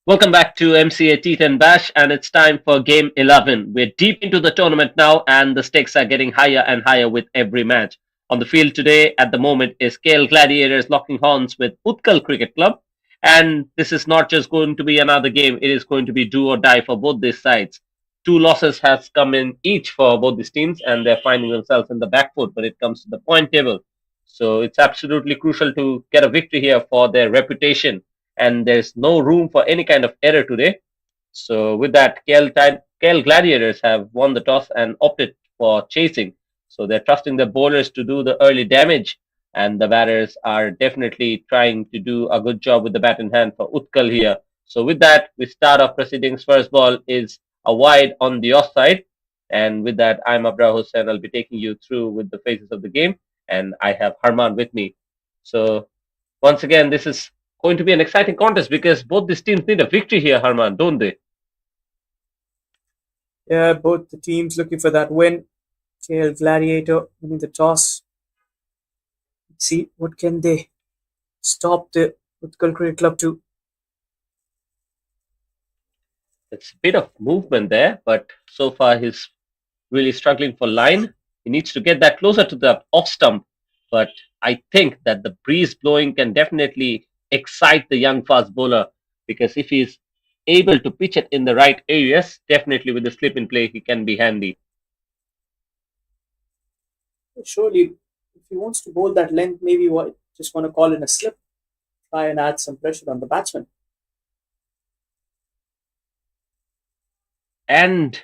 Welcome back to MCA T10 Bash, and it's time for Game 11. We're deep into the tournament now, and the stakes are getting higher and higher with every match. On the field today, at the moment, is KL Gladiators locking horns with Utkal Cricket Club, and this is not just going to be another game; it is going to be do or die for both these sides. Two losses has come in each for both these teams, and they're finding themselves in the back foot when it comes to the point table. So it's absolutely crucial to get a victory here for their reputation, and there's no room for any kind of error today. So with that, KL Gladiators have won the toss and opted for chasing. So they're trusting the bowlers to do the early damage, and the batters are definitely trying to do a good job with the bat in hand for Utkal here. So with that, we start off proceedings. First ball is a wide on the offside, and with that, I'm Abra Hussain. I'll be taking you through with the phases of the game, and I have Harman with me. So once again, this is going to be an exciting contest because both these teams need a victory here, Harman, don't they? Yeah, both the teams looking for that win. KL Gladiator winning the toss. Let's see what can they stop the Utkal Cricket Club to. It's a bit of movement there, but so far he's really struggling for line. He needs to get that closer to the off stump, but I think that the breeze blowing can definitely excite the young fast bowler because if he's able to pitch it in the right areas, definitely with the slip in play, he can be handy. Surely, if he wants to bowl that length, maybe what just want to call in a slip, try and add some pressure on the batsman. And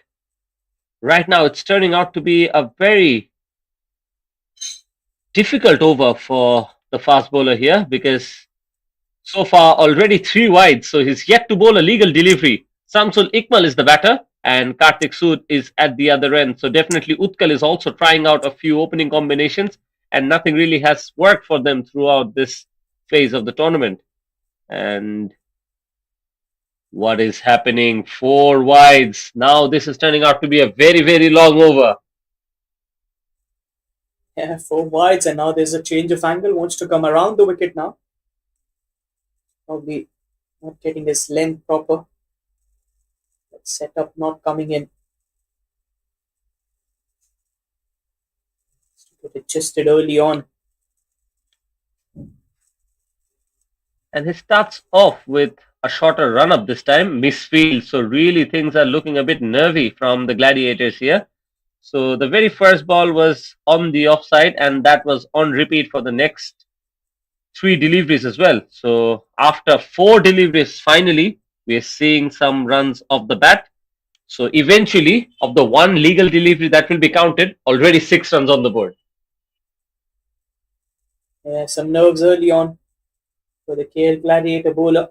right now, it's turning out to be a very difficult over for the fast bowler here because so far already three wide, so he's yet to bowl a legal delivery. Samsul Ikmal is the batter and Kartik Sood is at the other end. So definitely Utkal is also trying out a few opening combinations and nothing really has worked for them throughout this phase of the tournament. And what is happening? Four wides. Now this is turning out to be a very, very long over. Yeah, four wides, and now there's a change of angle. Wants to come around the wicket now. Probably not getting his length proper. That setup not coming in. Get adjusted early on. And he starts off with a shorter run up this time, misfield. So really things are looking a bit nervy from the Gladiators here. So the very first ball was on the offside, and that was on repeat for the next three deliveries as well. So after four deliveries, finally, we're seeing some runs off the bat. So eventually, of the one legal delivery that will be counted, already 6 runs on the board. Yeah, some nerves early on for the KL Gladiator bowler.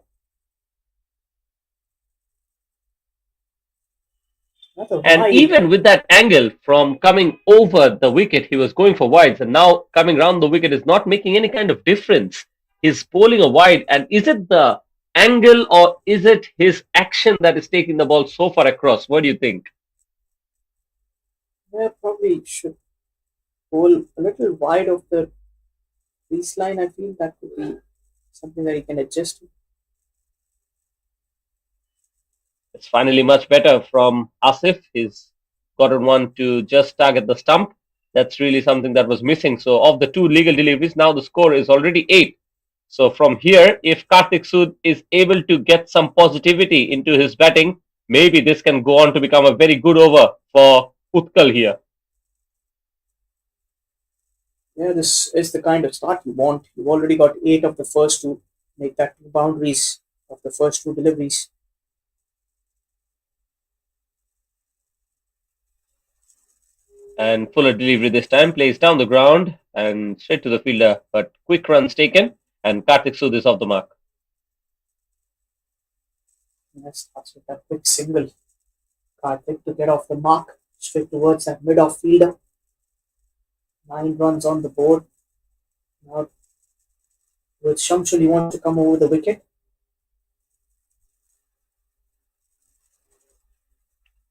Another And wide. even with that angle from coming over the wicket, he was going for wides, and now coming round the wicket is not making any kind of difference. He's bowling a wide, and is it the angle or is it his action that is taking the ball so far across? What do you think? Yeah, probably should bowl a little wide of the crease line. I feel that could be something that he can adjust to. It's finally much better from Asif. He's gotten one to just target the stump. That's really something that was missing. So, of the two legal deliveries, now the score is already 8. So, from here, if Kartik Sood is able to get some positivity into his batting, maybe this can go on to become a very good over for Utkal here. Yeah, this is the kind of start you want. You've already got 8 of the first two. Make that two boundaries of the first two deliveries. And Fuller delivery this time plays down the ground and straight to the fielder, but quick runs taken, and Kartik Sood is off the mark. And that starts with that quick single. Karthik to get off the mark. Straight towards that mid-off fielder. 9 runs on the board. Now with Shamsul, he wants to come over the wicket.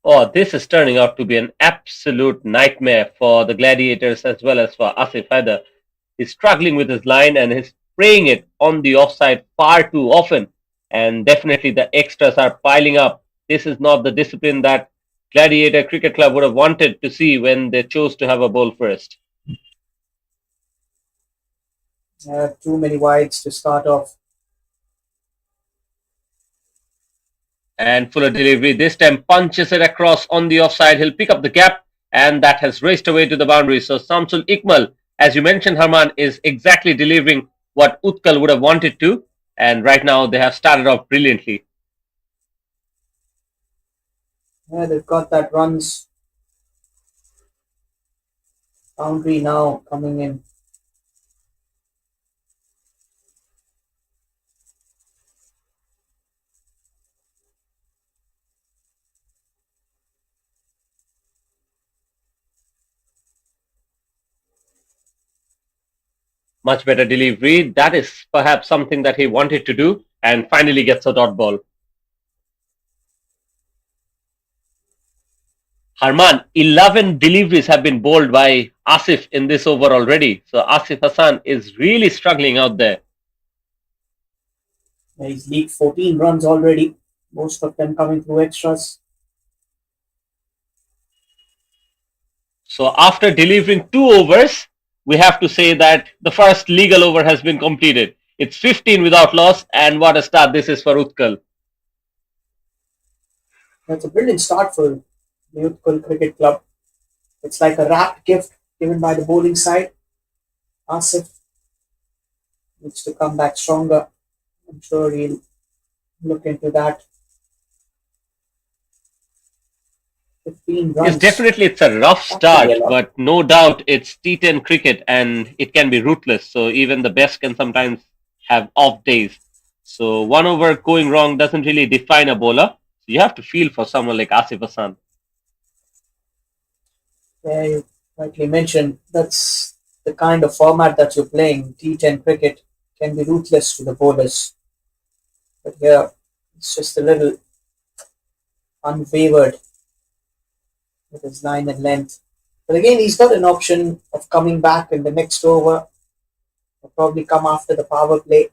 Oh, this is turning out to be an absolute nightmare for the Gladiators as well as for Asif Haider. He's struggling with his line and he's spraying it on the offside far too often. and definitely the extras are piling up. This is not the discipline that Gladiator Cricket Club would have wanted to see when they chose to have a bowl first. Too many wides to start off. And Fuller delivery this time punches it across on the offside. He'll pick up the gap, and that has raced away to the boundary. So Samsul Ikmal, as you mentioned, Harman, is exactly delivering what Utkal would have wanted to, and right now they have started off brilliantly. They've got that runs boundary now coming in. Much better delivery. That is perhaps something that he wanted to do, and finally gets a dot ball. Harman, 11 deliveries have been bowled by Asif in this over already. So Asif Hassan is really struggling out there. He's leaked 14 runs already, most of them coming through extras. So after delivering 2 overs, we have to say that the first legal over has been completed. It's 15 without loss, and what a start this is for Utkal. That's a brilliant start for the Utkal Cricket Club. It's like a wrapped gift given by the bowling side. Asif needs to come back stronger. I'm sure he'll look into that. 15 Yes, runs. definitely it's a rough That could be start, a lot. but no doubt it's T10 cricket and it can be ruthless. So even the best can sometimes have off days. So 1 over going wrong doesn't really define a bowler. So you have to feel for someone like Asif Hassan. Yeah, you rightly mentioned that's the kind of format that you're playing. T10 cricket can be ruthless to the bowlers. But here, it's just a little unwavered with his line and length. But again, he's got an option of coming back in the next over, or probably come after the power play.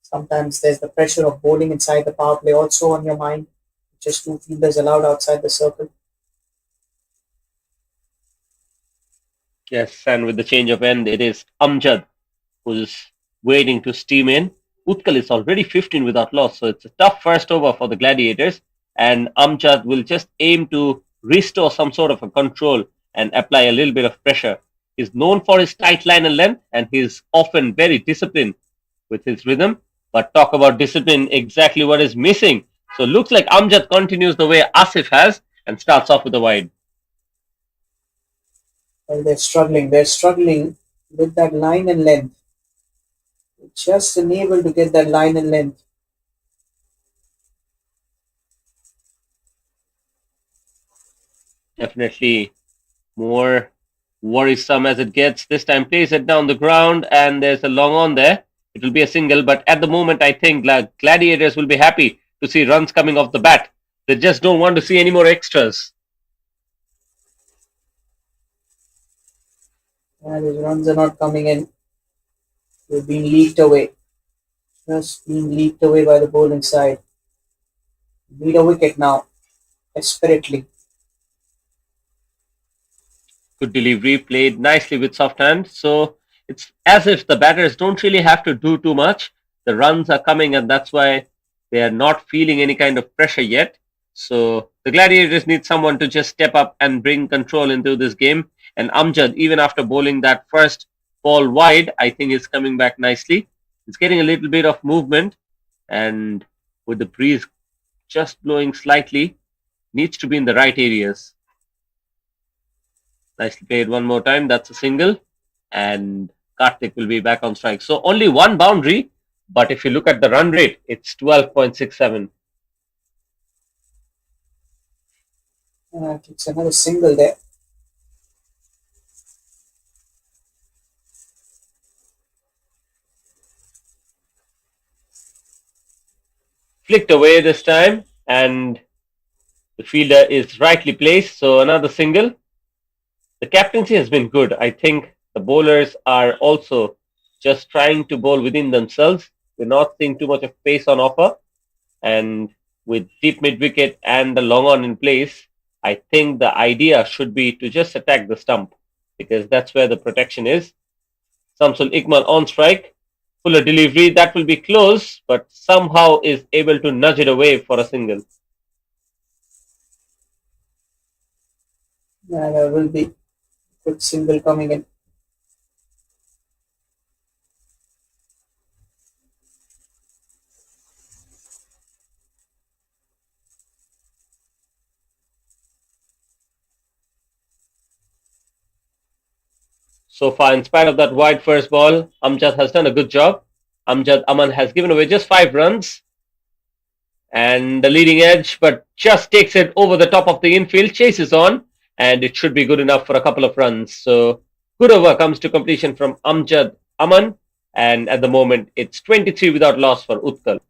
Sometimes there's the pressure of bowling inside the power play also on your mind. Just two fielders allowed outside the circle. Yes, and with the change of end, it is Amjad who's waiting to steam in. Utkal is already 15 without loss, so it's a tough first over for the Gladiators. And Amjad will just aim to restore some sort of a control and apply a little bit of pressure. He's known for his tight line and length, and he's often very disciplined with his rhythm. But talk about discipline, exactly what is missing. So looks like Amjad continues the way Asif has and starts off with a wide. Well, they're struggling. They're struggling with that line and length. Just unable to get that line and length. Definitely more worrisome as it gets. This time plays it down the ground and there's a long on there. It will be a single, but at the moment I think Gladiators will be happy to see runs coming off the bat. They just don't want to see any more extras. And his runs are not coming in. They've been leaked away. Just being leaked away by the bowling side. Need a wicket now, desperately. Good delivery, played nicely with soft hand. So it's as if the batters don't really have to do too much. The runs are coming, and that's why they are not feeling any kind of pressure yet. So the Gladiators need someone to just step up and bring control into this game. And Amjad, even after bowling that first ball wide, I think is coming back nicely. It's getting a little bit of movement, and with the breeze just blowing slightly, needs to be in the right areas. Nicely played one more time. That's a single. And Karthik will be back on strike. So only one boundary. But if you look at the run rate, it's 12.67. It's another single there. Flicked away this time. And the fielder is rightly placed. So another single. The captaincy has been good. I think the bowlers are also just trying to bowl within themselves. We're not seeing too much of pace on offer. And with deep mid wicket and the long on in place, I think the idea should be to just attack the stump because that's where the protection is. Samsul Ikmal on strike. Fuller delivery that will be close, but somehow is able to nudge it away for a single. Yeah, there will be quick single coming in. So far, in spite of that wide first ball, Amjad has done a good job. Amjad Aman has given away just 5 runs and the leading edge, but just takes it over the top of the infield, chases on, and it should be good enough for a couple of runs. So good over comes to completion from Amjad Aman, and at the moment it's 23 without loss for Utkal.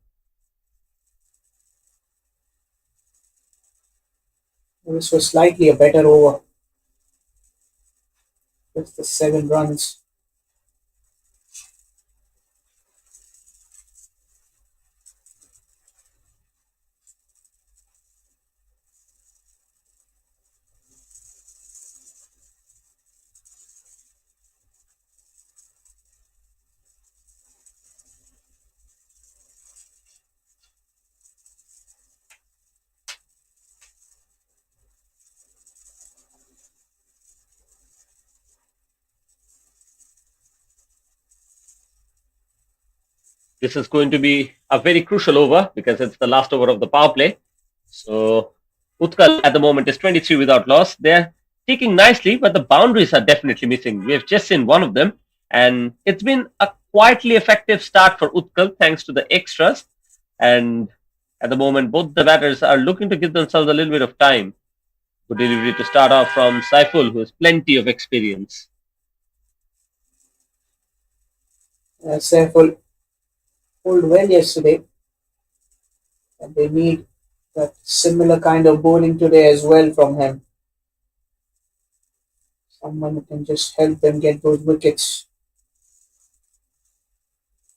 This was slightly a better over. Just the 7 runs. This is going to be a very crucial over because it's the last over of the power play. So Utkal at the moment is 23 without loss. They're taking nicely, but the boundaries are definitely missing. We have just seen one of them, and it's been a quietly effective start for Utkal thanks to the extras. And at the moment, both the batters are looking to give themselves a little bit of time. Good delivery to start off from Saiful, who has plenty of experience. Saiful pulled well yesterday, and they need that similar kind of bowling today as well from him. Someone who can just help them get those wickets,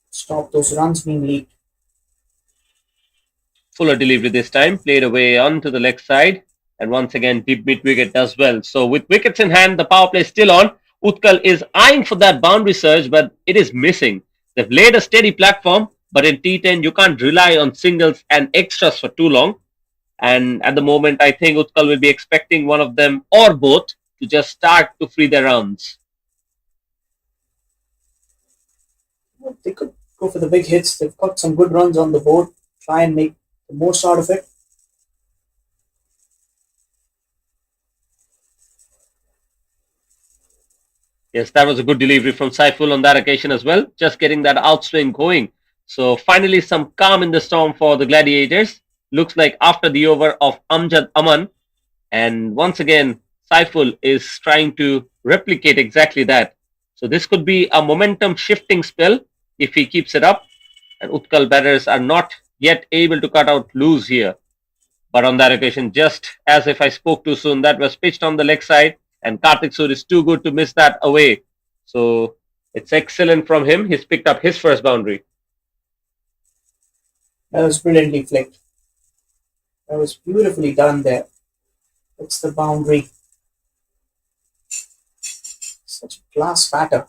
stop those runs being leaked. Fuller delivery this time, played away onto the leg side, and once again, deep mid wicket does well. So, with wickets in hand, the power play is still on. Utkal is eyeing for that boundary surge, but it is missing. They've laid a steady platform, but in T10, you can't rely on singles and extras for too long. And at the moment, I think Utkal will be expecting one of them or both to just start to free their rounds. Well, they could go for the big hits. They've got some good runs on the board. Try and make the most out of it. Yes, that was a good delivery from Saiful on that occasion as well, just getting that outswing going. So finally, some calm in the storm for the Gladiators. Looks like after the over of Amjad Aman, and once again, Saiful is trying to replicate exactly that. So this could be a momentum shifting spell if he keeps it up. And Utkal batters are not yet able to cut out loose here. But on that occasion, just as if I spoke too soon, that was pitched on the leg side, and Karthik Sur is too good to miss that away. So it's excellent from him. He's picked up his first boundary. That was brilliantly flicked. That was beautifully done there. It's the boundary. Such a class batter.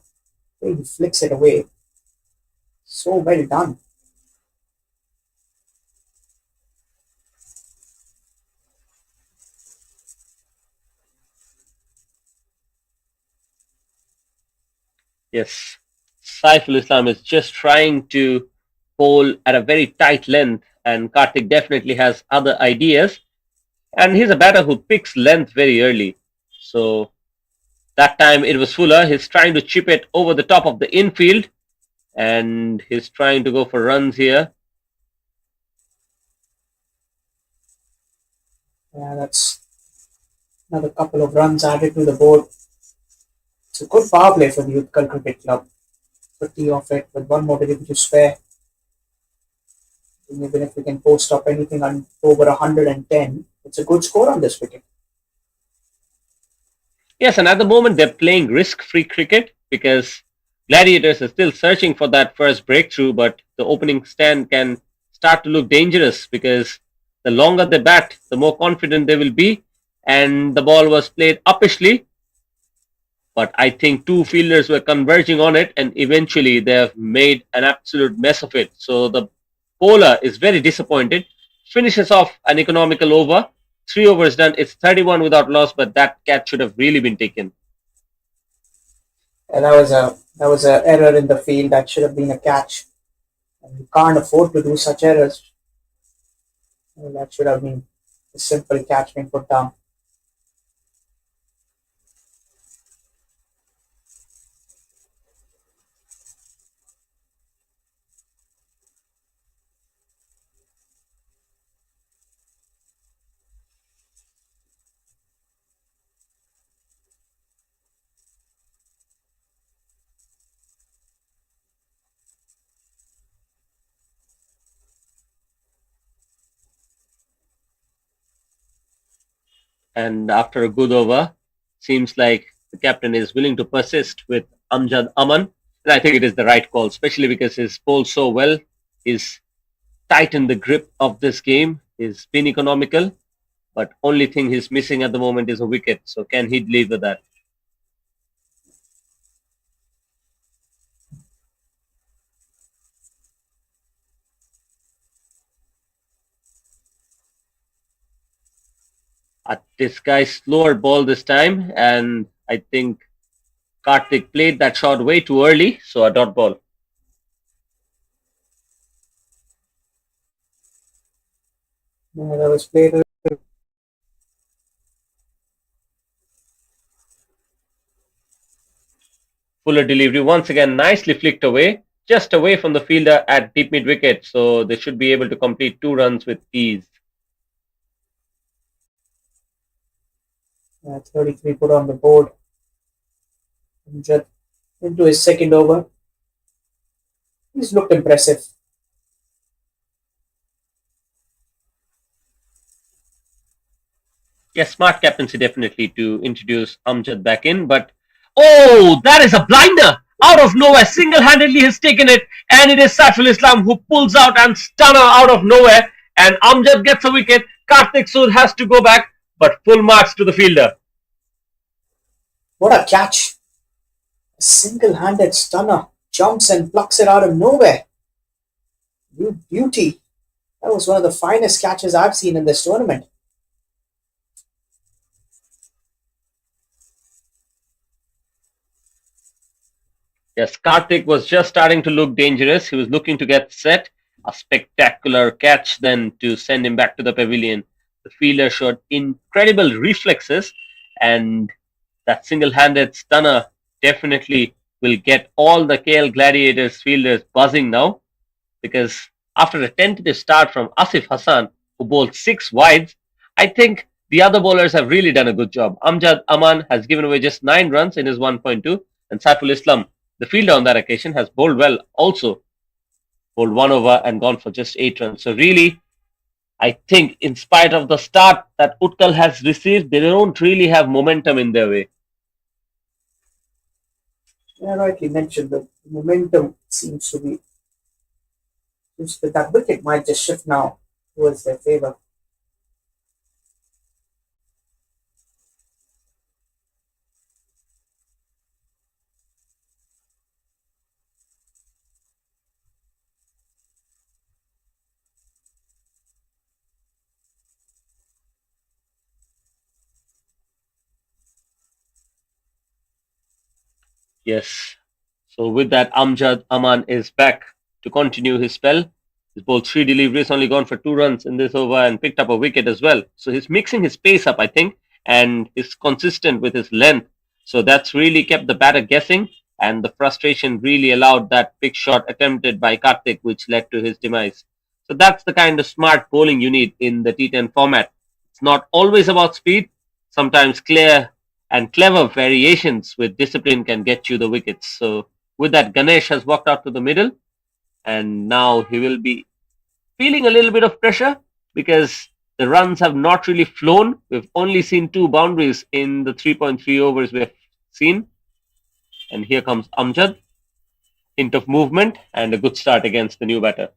He flicks it away. So well done. Yes, Saiful Islam is just trying to bowl at a very tight length, and Karthik definitely has other ideas. And he's a batter who picks length very early. So that time it was Fuller. He's trying to chip it over the top of the infield, and he's trying to go for runs here. Yeah, that's another couple of runs added to the board. It's a good power play for the Utkal Cricket Club. 50 off it with one more delivery to spare. And even if we can post up anything on over 110, it's a good score on this wicket. Yes, and at the moment they're playing risk-free cricket because Gladiators are still searching for that first breakthrough, but the opening stand can start to look dangerous because the longer they bat, the more confident they will be. And the ball was played uppishly, but I think two fielders were converging on it, and eventually they have made an absolute mess of it. So the bowler is very disappointed, finishes off an economical over. 3 overs done. It's 31 without loss, but that catch should have really been taken. And that was a error in the field that should have been a catch. And you can't afford to do such errors. Well, that should have been a simple catch being put down. And after a good over, seems like the captain is willing to persist with Amjad Aman. And I think it is the right call, especially because he's bowled so well. He's tightened the grip of this game. He's been economical, but only thing he's missing at the moment is a wicket. So can he deliver that? This guy's slower ball this time, and I think Karthik played that shot way too early, so a dot ball. Yeah, that was played. Fuller delivery once again nicely flicked away, just away from the fielder at deep mid wicket, so they should be able to complete 2 runs with ease. 33 put on the board. Amjad into his second over. He's looked impressive. Yes, smart captaincy definitely to introduce Amjad back in, but oh, that is a blinder! Out of nowhere, single-handedly has taken it, and it is Saiful Islam who pulls out and stunner out of nowhere, and Amjad gets a wicket. Karthik Sood has to go back, but full marks to the fielder. What a catch! A single-handed stunner jumps and plucks it out of nowhere. You beauty! That was one of the finest catches I've seen in this tournament. Yes, Karthik was just starting to look dangerous. He was looking to get set. A spectacular catch then to send him back to the pavilion. The fielder showed incredible reflexes, and that single-handed stunner definitely will get all the KL Gladiators fielders buzzing now, because after a tentative start from Asif Hassan, who bowled 6 wides, I think the other bowlers have really done a good job. Amjad Aman has given away just 9 runs in his 1.2, and Saiful Islam, the fielder on that occasion, has bowled well also, bowled 1 over and gone for just 8 runs. So really, I think in spite of the start that Utkal has received, they don't really have momentum in their way. Yeah, rightly mentioned, the momentum seems that wicket might just shift now towards their favour. Yes. So with that, Amjad Aman is back to continue his spell. He's bowled 3 deliveries, only gone for 2 runs in this over, and picked up a wicket as well. So he's mixing his pace up, I think, and is consistent with his length. So that's really kept the batter guessing, and the frustration really allowed that big shot attempted by Karthik, which led to his demise. So that's the kind of smart bowling you need in the T10 format. It's not always about speed. Sometimes clear and clever variations with discipline can get you the wickets. So with that, Ganesh has walked out to the middle, and now he will be feeling a little bit of pressure because the runs have not really flown. We've only seen 2 boundaries in the 3.3 overs we've seen. And here comes Amjad, hint of movement and a good start against the new batter.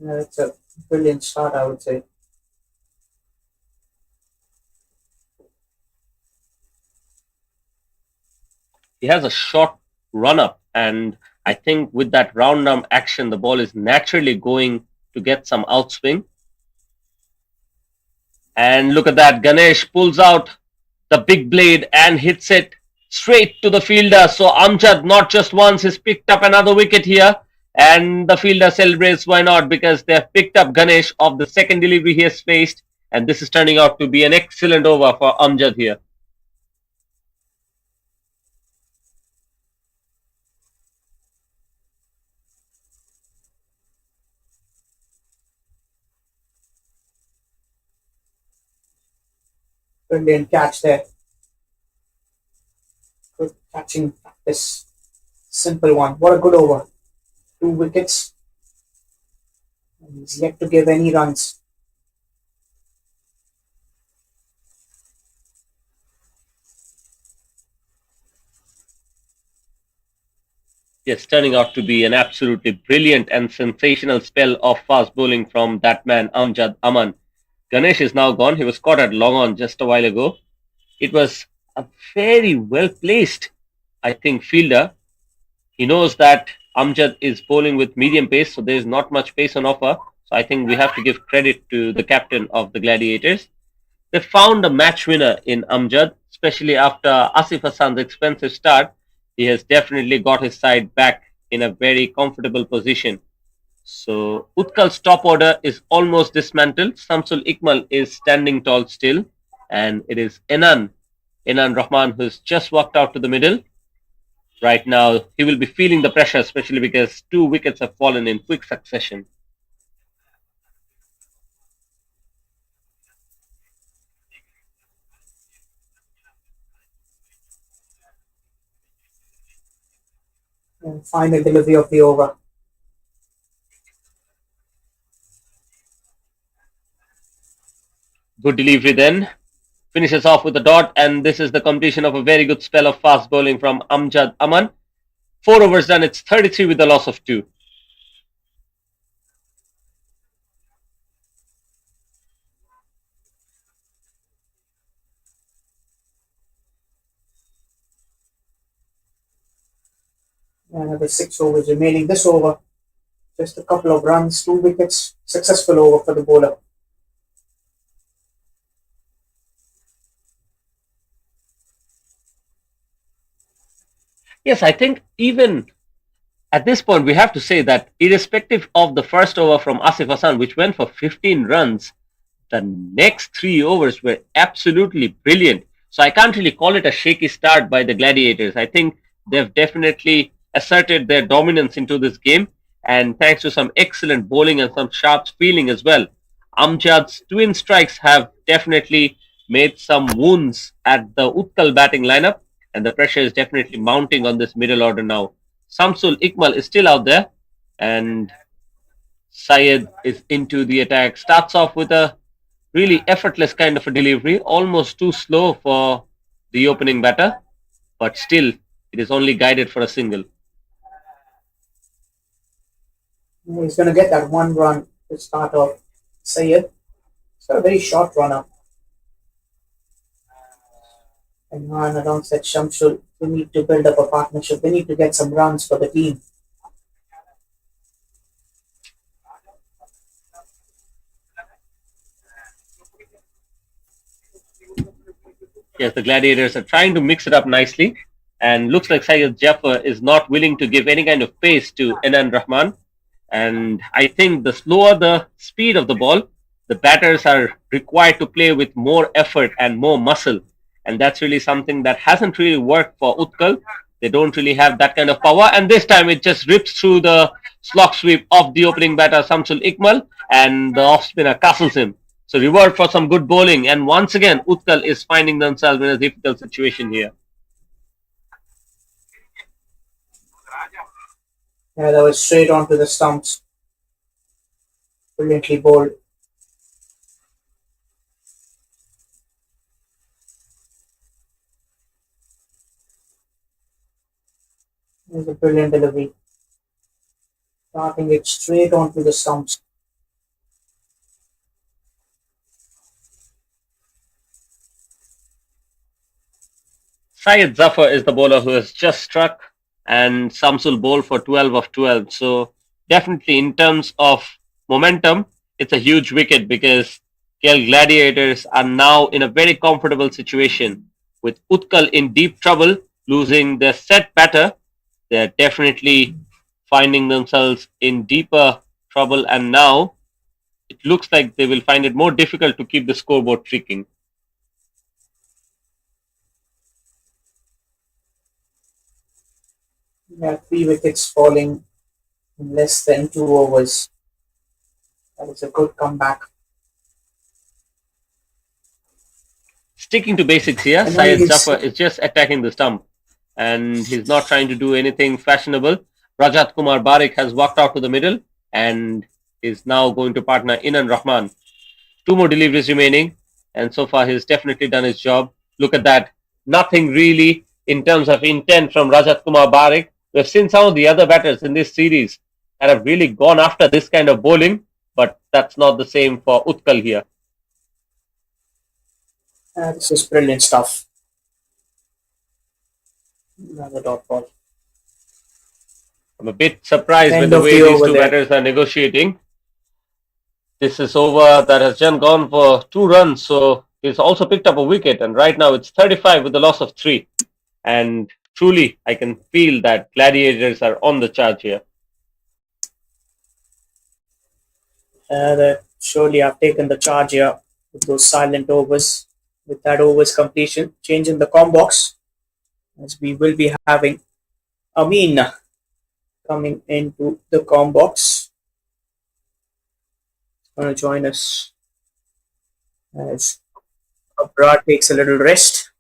Yeah, it's a brilliant start, I would say. He has a short run up, and I think with that round arm action, the ball is naturally going to get some outswing. And look at that, Ganesh pulls out the big blade and hits it straight to the fielder. So Amjad, not just once, has picked up another wicket here. And the fielder celebrates, why not? Because they have picked up Ganesh of the second delivery he has faced. And this is turning out to be an excellent over for Amjad here. Brilliant catch there. Good catching practice. Simple one. What a good over. Two wickets. And he's yet to give any runs. Yes, turning out to be an absolutely brilliant and sensational spell of fast bowling from that man, Amjad Aman. Ganesh is now gone. He was caught at long on just a while ago. It was a very well placed, I think, fielder. He knows that Amjad is bowling with medium pace, so there is not much pace on offer. So I think we have to give credit to the captain of the Gladiators. They found a match winner in Amjad, especially after Asif Hassan's expensive start. He has definitely got his side back in a very comfortable position. So Utkal's top order is almost dismantled. Samsul Ikmal is standing tall still, and it is Enan Rahman who's just walked out to the middle. Right now, he will be feeling the pressure, especially because two wickets have fallen in quick succession. And final delivery of the over. Good delivery then. Finishes off with a dot, and this is the completion of a very good spell of fast bowling from Amjad Aman. 4 overs done, it's 33 with a loss of 2. Another 6 overs remaining. This over, just a couple of runs, two wickets. Successful over for the bowler. Yes, I think even at this point we have to say that irrespective of the first over from Asif Hassan, which went for 15 runs, the next 3 overs were absolutely brilliant. So I can't really call it a shaky start by the Gladiators. I think they've definitely asserted their dominance into this game, and thanks to some excellent bowling and some sharp fielding as well. Amjad's twin strikes have definitely made some wounds at the Utkal batting lineup, and the pressure is definitely mounting on this middle order now. Samsul Ikmal is still out there, and Syed is into the attack. Starts off with a really effortless kind of a delivery, almost too slow for the opening batter, but still it is only guided for a single. He's going to get that one run to start off. Sayed. It's got a very short run up. And Haan alongside Shamsul, we need to build up a partnership. We need to get some runs for the team. Yes, the Gladiators are trying to mix it up nicely, and looks like Syed Jaffer is not willing to give any kind of pace to Enan Rahman. And I think the slower the speed of the ball, the batters are required to play with more effort and more muscle. And that's really something that hasn't really worked for Utkal. They don't really have that kind of power. And this time it just rips through the slog sweep of the opening batter, Samsul Ikmal, and the off spinner castles him. So reward for some good bowling. And once again, Utkal is finding themselves in a difficult situation here. Yeah, that was straight onto the stumps. Brilliantly bowled. It was a brilliant delivery. Starting it straight onto the stumps. Syed Zafar is the bowler who has just struck, and Samsul bowled for 12 of 12. So, definitely, in terms of momentum, it's a huge wicket because KL Gladiators are now in a very comfortable situation. With Utkal in deep trouble, losing their set batter, they're definitely finding themselves in deeper trouble, and now it looks like they will find it more difficult to keep the scoreboard ticking. Yeah, 3 wickets falling in less than 2 overs. That was a good comeback. Sticking to basics here, And now Syed he's Zafar is just attacking the stump and he's not trying to do anything fashionable. Rajat Kumar Barik has walked out to the middle and is now going to partner Inan Rahman. Two more deliveries remaining, and so far he's definitely done his job. Look at that. Nothing really in terms of intent from Rajat Kumar Barik. We've seen some of the other batters in this series that have really gone after this kind of bowling, but that's not the same for Utkal here. this is brilliant stuff. Another dot ball. I'm a bit surprised with End the of way the these over two there. batters are negotiating. This is over that has just gone for 2 runs, so he's also picked up a wicket, and right now it's 35 with a loss of 3. And truly, I can feel that Gladiators are on the charge here. They surely have taken the charge here with those silent overs. With that overs completion, change in the com box as we will be having Amin coming into the com box. Going to join us as Abrar takes a little rest.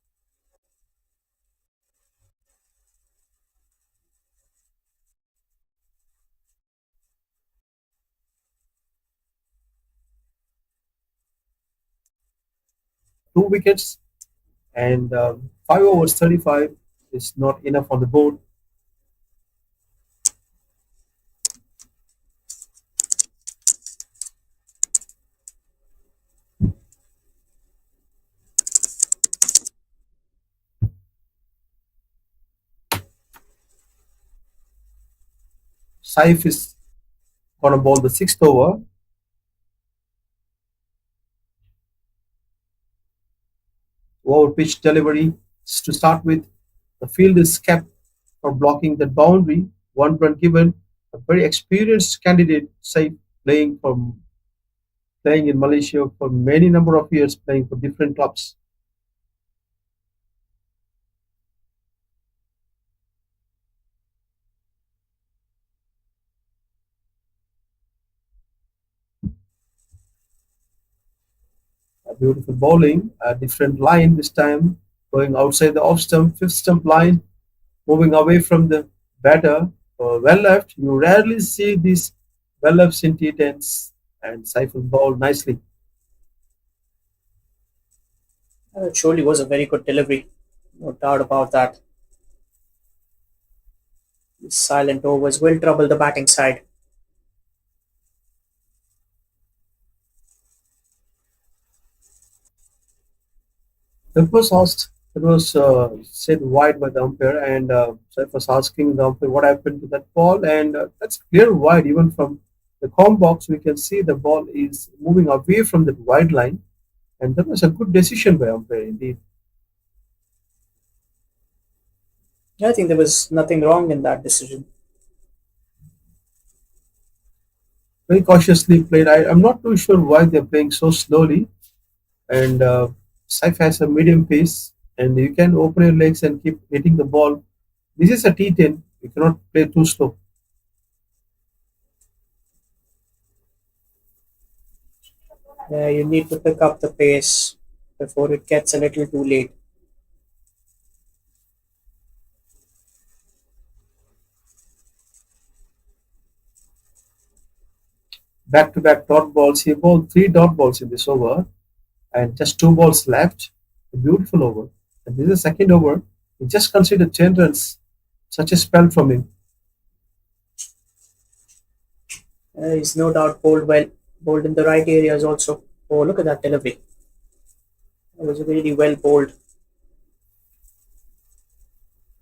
Two wickets and 5 overs 35 is not enough on the board. Saif is going to bowl the sixth over. Over pitch delivery to start with. The field is kept for blocking the boundary. 1 run given. A very experienced candidate, Saif, playing in Malaysia for many number of years, playing for different clubs. A beautiful bowling, a different line this time, going outside the off stump, fifth stump line, moving away from the batter. Well left. You rarely see these well lefts in T10s, and Saiful bowled nicely. It surely was a very good delivery. No doubt about that. These silent overs will trouble the batting side. It was said wide by the umpire, and Saif was asking the umpire what happened to that ball, and that's clear wide. Even from the com box, we can see the ball is moving away from that wide line, and that was a good decision by umpire indeed. I think there was nothing wrong in that decision. Very cautiously played. I'm not too sure why they're playing so slowly, and Saif has a medium pace, and you can open your legs and keep hitting the ball. This is a T10. You cannot play too slow. Yeah, you need to pick up the pace before it gets a little too late. Back-to-back dot balls. He bowled 3 dot balls in this over, and just 2 balls left. A beautiful over. And this is the second over. He just considered 10 runs. Such a spell from him. He's no doubt bowled well, bowled in the right areas also. Oh, look at that delivery. It was really well bowled.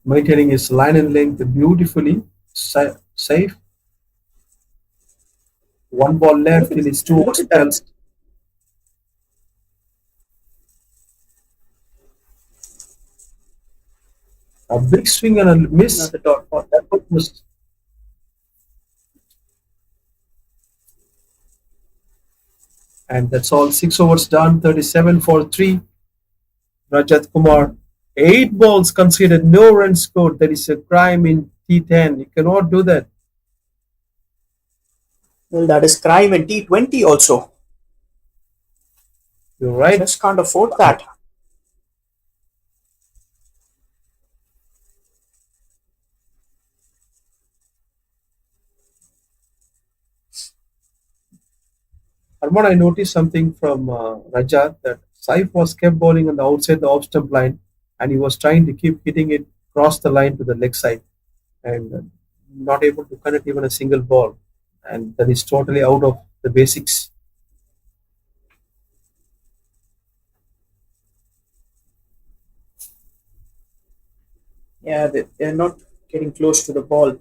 maintaining his line and length beautifully. Safe. One ball left in his two Look overs at that. spell. A big swing and a miss. Another dot ball. That one was, and that's all. 6 overs done. 37 for three. Rajat Kumar. 8 balls conceded, no runs scored. That is a crime in T10. You cannot do that. Well, that is crime in T20 also. You're right. Just can't afford that. Arman, I noticed something from Rajat that Saif was kept bowling on the outside the off stump line, and he was trying to keep hitting it across the line to the leg side, and not able to connect even a single ball, and that is totally out of the basics. Yeah, they're not getting close to the ball.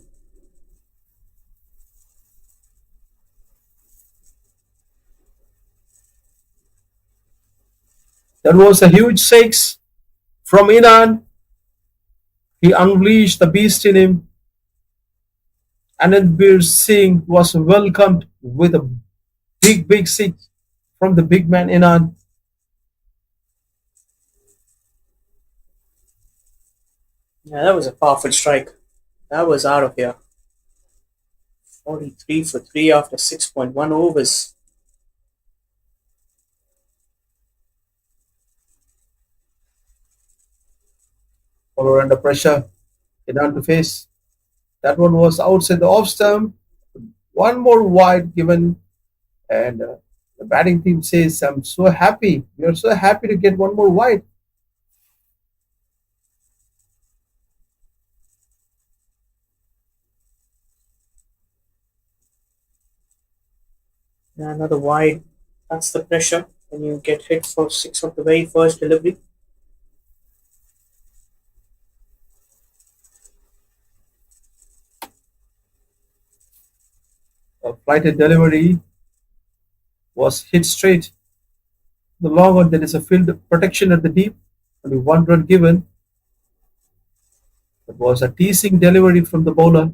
That was a huge six from Inan. He unleashed the beast in him. Anandbir Singh was welcomed with a big six from the big man Inan. Yeah, that was a powerful strike. That was out of here. 43 for 3 after 6.1 overs. Follower under pressure. Inan to face. That one was outside the off stump. One more wide given, and the batting team says, "I'm so happy. We are so happy to get one more wide." Yeah, another wide. That's the pressure when you get hit for 6 of the very first delivery. A flighted delivery was hit straight. The long one, there is a field protection at the deep. Only one run given. It was a teasing delivery from the bowler.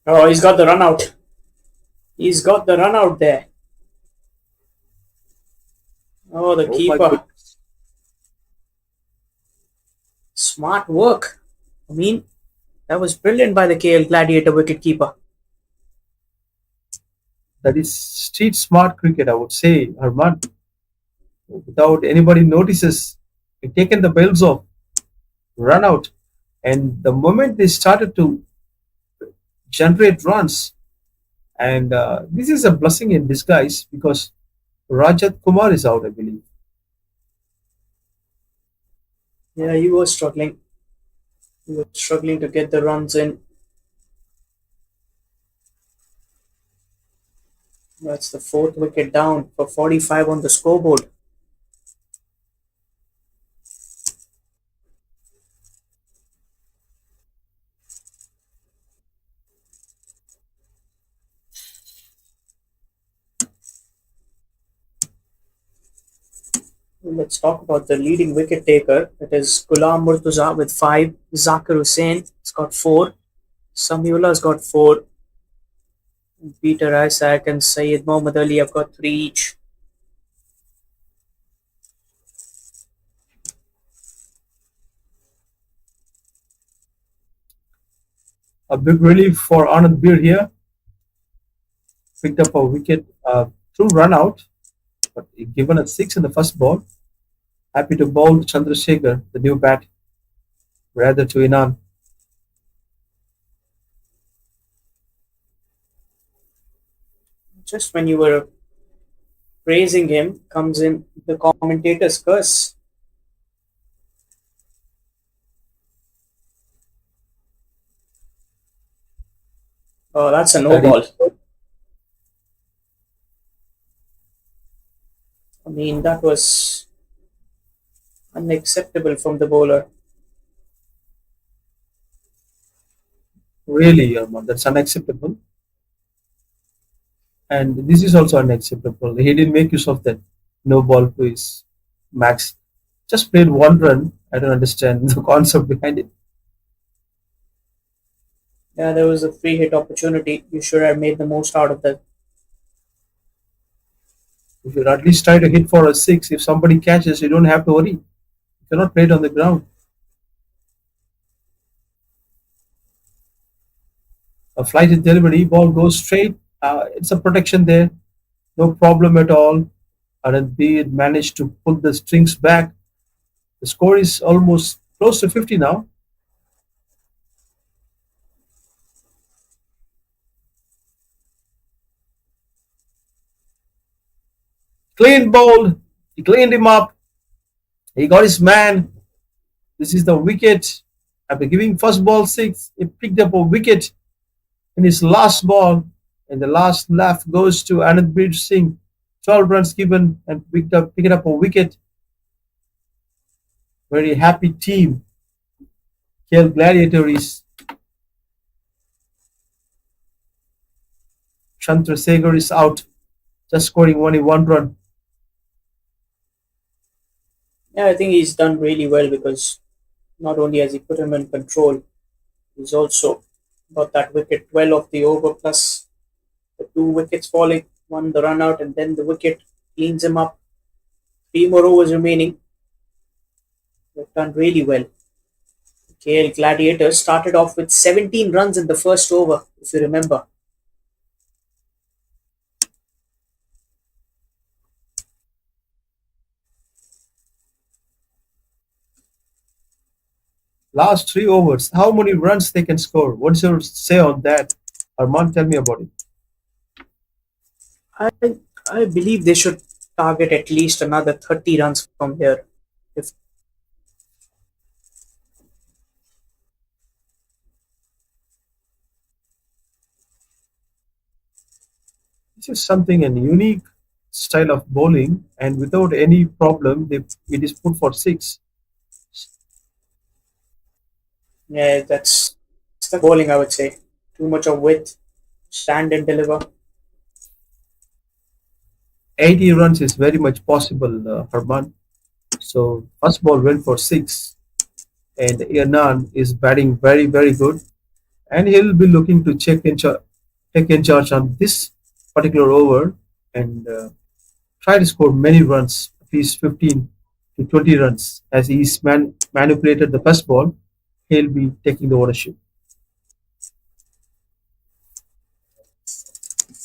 Oh, he's got the run out. He's got the run out there. Oh, the Oh my keeper. goodness. Smart work. I mean, that was brilliant by the KL Gladiator wicketkeeper. That is street smart cricket, I would say, Arman. Without anybody notices, he taken the bells off, run out, and the moment they started to generate runs, and this is a blessing in disguise because Rajat Kumar is out, I believe. Yeah, he was struggling. He was struggling to get the runs in. That's the fourth wicket down for 45 on the scoreboard. Let's talk about the leading wicket taker. It is Ghulam Murtuza with 5. Zakir Hussain has got 4. Samiullah has got 4. Peter Isaac and Syed Mohammad Ali have got 3 each. A big relief for Anand Bir here. Picked up a wicket through run out, but given a six in the first ball. Happy to bowl Chandrasekhar, the new bat, rather to Inan. Just when you were praising him, comes in the commentator's curse. Oh, that's a no That ball. is I mean, that was Unacceptable from the bowler. Really, that's unacceptable. And this is also unacceptable. He didn't make use of that no ball to his max. Just played one run. I don't understand the concept behind it. Yeah, there was a free hit opportunity. You should have made the most out of that. You should at least try to hit for a six. If somebody catches, you don't have to worry. You cannot play it on the ground. A flight is delivery, ball goes straight. It's a protection there, no problem at all. And B managed to pull the strings back. The score is almost close to 50 now. Clean bowled. He cleaned him up. He got his man. This is the wicket. After giving first ball six, he picked up a wicket in his last ball. And the last laugh goes to Anandbir Singh. 12 runs given and picked up a wicket. Very happy team. KL Gladiator is Chandrasekhar is out, just scoring only one run. Yeah, I think he's done really well because not only has he put him in control, he's also got that wicket 12 of the over plus the two wickets falling, one the run out, and then the wicket cleans him up. Three more overs remaining. They've done really well. KL Gladiators started off with 17 runs in the first over, if you remember. Last three overs, how many runs they can score? What's your say on that? Arman, tell me about it. I I believe they should target at least another 30 runs from here. If This is something an unique style of bowling, and without any problem, it is put for six. yeah, that's the bowling I would say. Too much of width, stand and deliver. 80 runs is very much possible, Arman. So first ball went for six, and Hernan is batting very very good, and he'll be looking to take in charge on this particular over and try to score many runs, at least 15 to 20 runs. As he's manipulated the first ball, he'll be taking the ownership.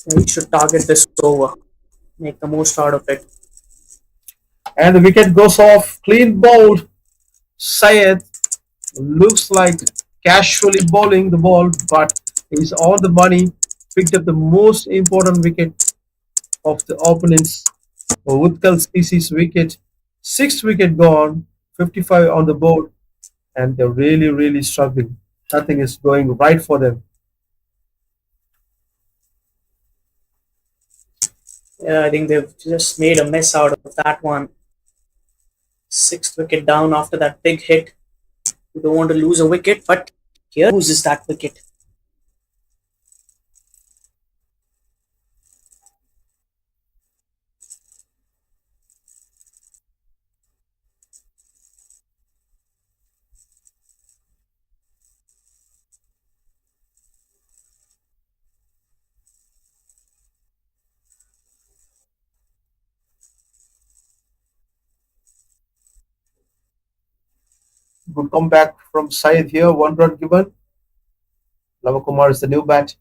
Yeah, he should target this over, make the most out of it. And the wicket goes off, clean bowled. Syed looks like casually bowling the ball, but he's on the money. Picked up the most important wicket of the opponents. Utkal species wicket, sixth wicket gone, 55 on the board, and they're really, really struggling. Nothing is going right for them. Yeah, I think they've just made a mess out of that one. Sixth wicket down after that big hit. You don't want to lose a wicket, but here loses that wicket. Good comeback from Syed here, one run given. Lavakumar is the new bat.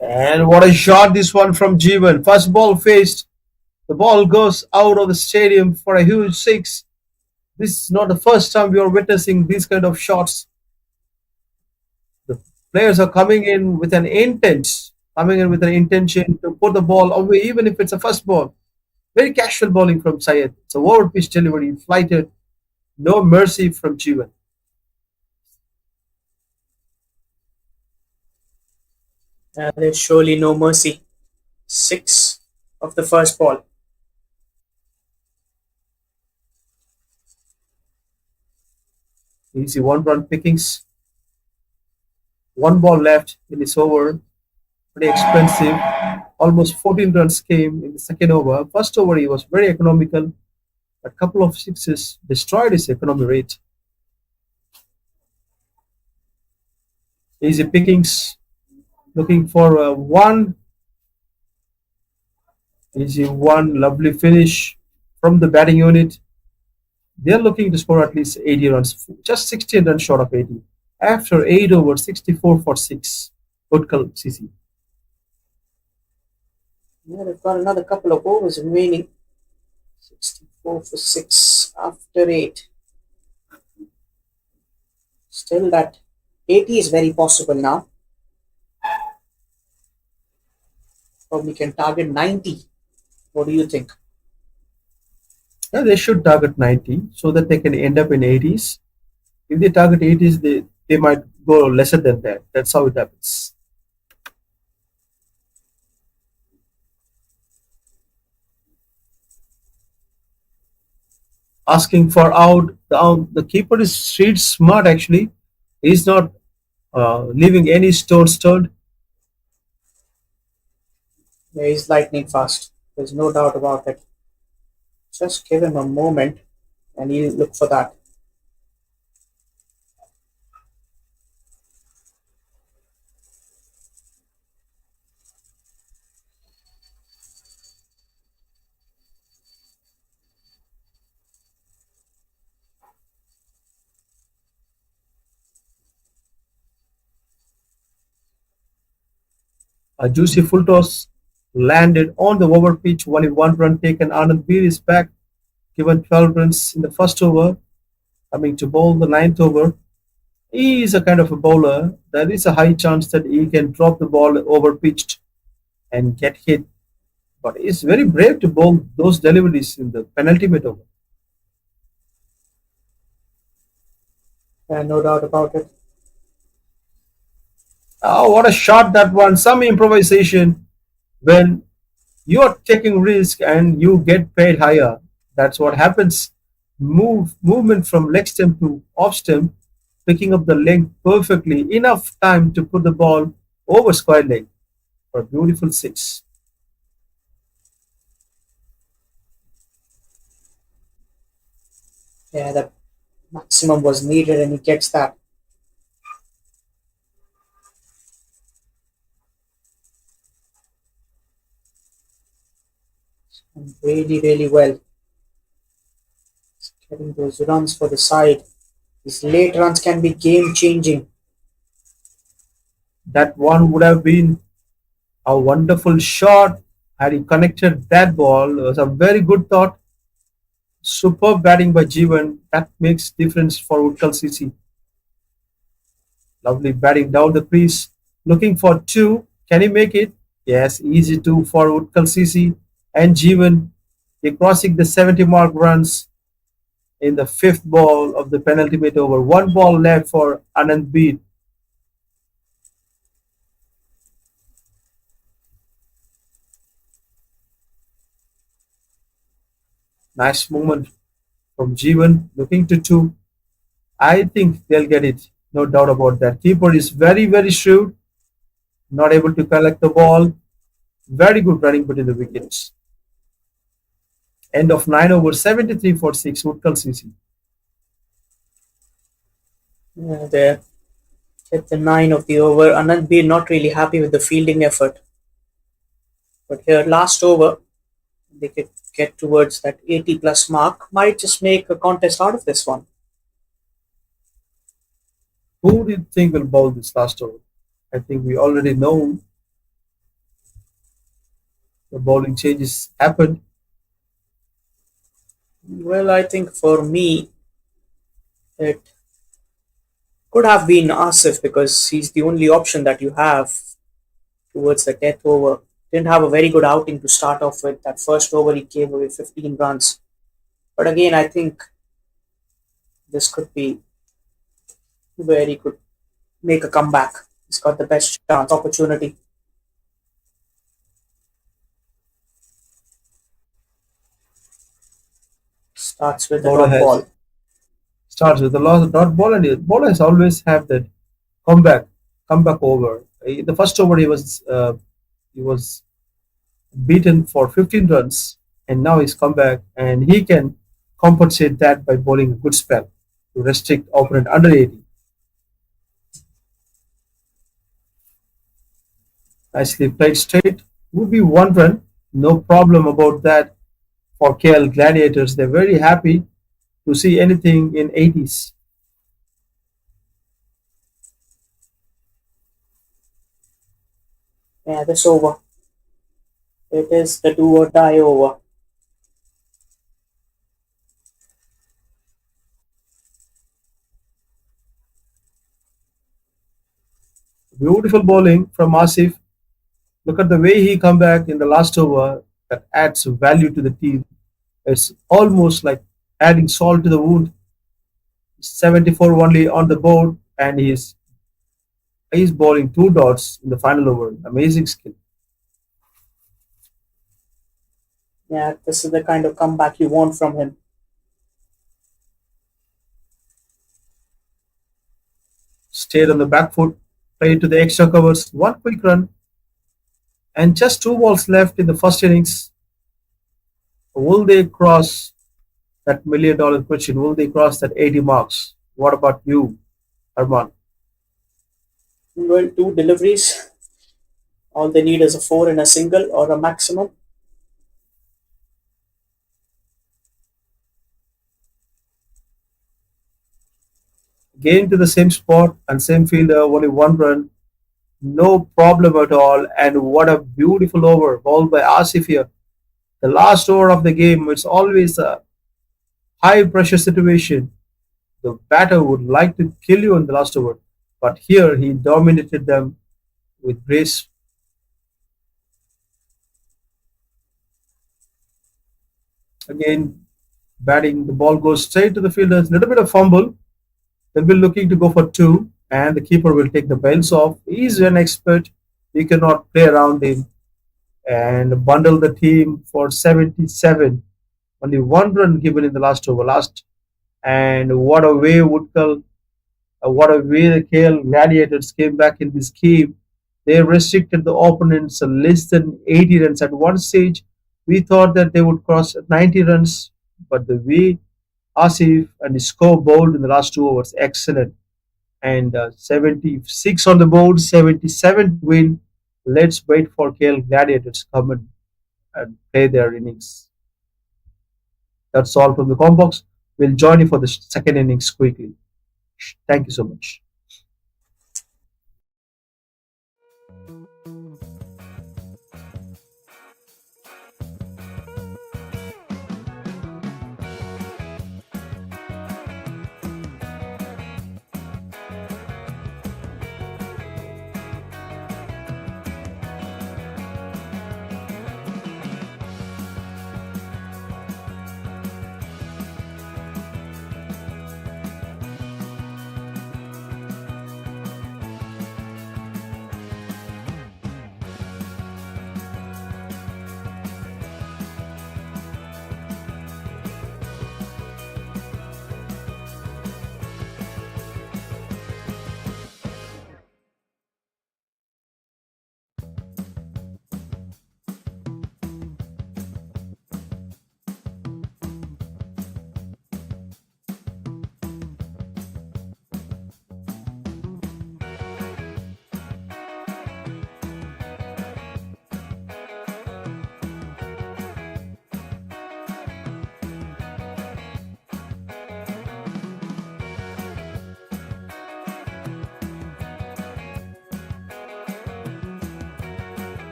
And what a shot this one from Jeevan. First ball faced. The ball goes out of the stadium for a huge six. This is not the first time we are witnessing these kind of shots. The players are coming in with an intention to put the ball away, even if it's a first ball. Very casual bowling from Syed. It's a over pitch delivery, flighted, no mercy from Jeevan. There's surely no mercy. Six of the first ball. Easy one run pickings. One ball left in this over. Pretty expensive. Almost 14 runs came in the second over. First over he was very economical. A couple of sixes destroyed his economy rate. Easy pickings. Looking for a one. Easy one. Lovely finish from the batting unit. They're looking to score at least 80 runs. Just 16 runs short of 80. After 8 overs, 64 for 6. Utkal CC. Yeah, they've got another couple of overs remaining. 64 for 6 after 8. Still, that 80 is very possible now. Probably can target 90. What do you think? Yeah, they should target 90 so that they can end up in 80s. If they target 80s, they might go lesser than that. That's how it happens. Asking for out. The keeper is street smart actually. He's not leaving any stones turned. Yeah, he's lightning fast. There's no doubt about it. Just give him a moment and he'll look for that. A juicy full toss landed on the over pitch. Only one run taken. Anand Bir is back, given 12 runs in the first over, coming to bowl the ninth over. He is a kind of a bowler. There is a high chance that he can drop the ball over pitched and get hit. But he's very brave to bowl those deliveries in the penultimate over. Yeah, no doubt about it. Oh, what a shot that one! Some improvisation when you are taking risk and you get paid higher. That's what happens. Movement from leg stump to off stump, picking up the length perfectly, enough time to put the ball over square leg for a beautiful six. Yeah, the maximum was needed and he gets that. And really, really well. Getting those runs for the side. These late runs can be game changing. That one would have been a wonderful shot had he connected that ball. It was a very good thought. Superb batting by Jeevan. That makes difference for Utkal CC. Lovely batting down the crease. Looking for two. Can he make it? Yes, easy two for Utkal CC and Jeevan. They crossing the 70 mark runs in the fifth ball of the penultimate over. One ball left for Anand Beat. Nice movement from Jeevan. Looking to two. I think they'll get it. No doubt about that. Keeper is very, very shrewd. Not able to collect the ball. Very good running between the wickets. End of 9 over 73 for 6. Utkal CC. Yeah, there. At the 9 of the over. Anand Bir not really happy with the fielding effort. But here, last over, they could get towards that 80 plus mark. Might just make a contest out of this one. Who do you think will bowl this last over? I think we already know the bowling changes happened. Well, I think for me, it could have been Asif because he's the only option that you have towards the death over. Didn't have a very good outing to start off with. That first over, he gave away 15 runs. But again, I think this could be where he could make a comeback. He's got the best chance, opportunity. Starts with the Bowler dot has ball. starts with the loss dot ball, and the bowler has always have that comeback comeback over. In the first over, he was beaten for 15 runs, and now he's come back, and he can compensate that by bowling a good spell to restrict opponent under 80. Nicely played straight. Would be one run, no problem about that for KL Gladiators. They're very happy to see anything in 80s. Yeah, this over. It is the do or die over. Beautiful bowling from Asif. Look at the way he come back in the last over. That adds value to the team. It's almost like adding salt to the wound. 74 only on the board, and he's bowling two dots in the final over. Amazing skill. Yeah, this is the kind of comeback you want from him. Stayed on the back foot, played to the extra covers, one quick run, and just two balls left in the first innings. Will they cross that $1 million question? Will they cross that 80 marks? What about you, Arman? Well, two deliveries. All they need is a four and a single or a maximum. Again to the same spot and same fielder, only one run, no problem at all. And what a beautiful over bowled by Asif here. The last over of the game, it's always a high pressure situation. The batter would like to kill you in the last over, but here he dominated them with grace. Again, batting, the ball goes straight to the fielders, little bit of fumble. They'll be looking to go for two, and the keeper will take the belts off. He's an expert. You cannot play around him and bundle the team for 77. Only one run given in the last over. And what a way Utkal, what a way the KL Gladiators came back in this game. They restricted the opponents less than 80 runs. At one stage, we thought that they would cross 90 runs, but the way Asif and his score bowled in the last two overs, excellent. And 76 on the board, 77 to win. Let's wait for KL Gladiators to come and play their innings. That's all from the Combox. We'll join you for the second innings quickly. Thank you so much.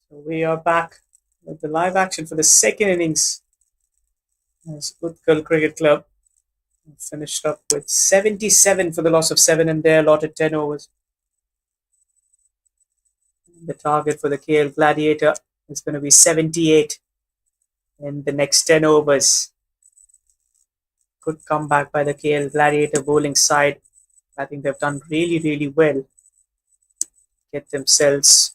So we are back with the live action for the second innings as Utkal Cricket Club finished up with 77 for the loss of 7 in their allotted 10 overs. The target for the KL Gladiator is going to be 78 in the next 10 overs. Good comeback by the KL Gladiator bowling side. I think they've done really, really well. Get themselves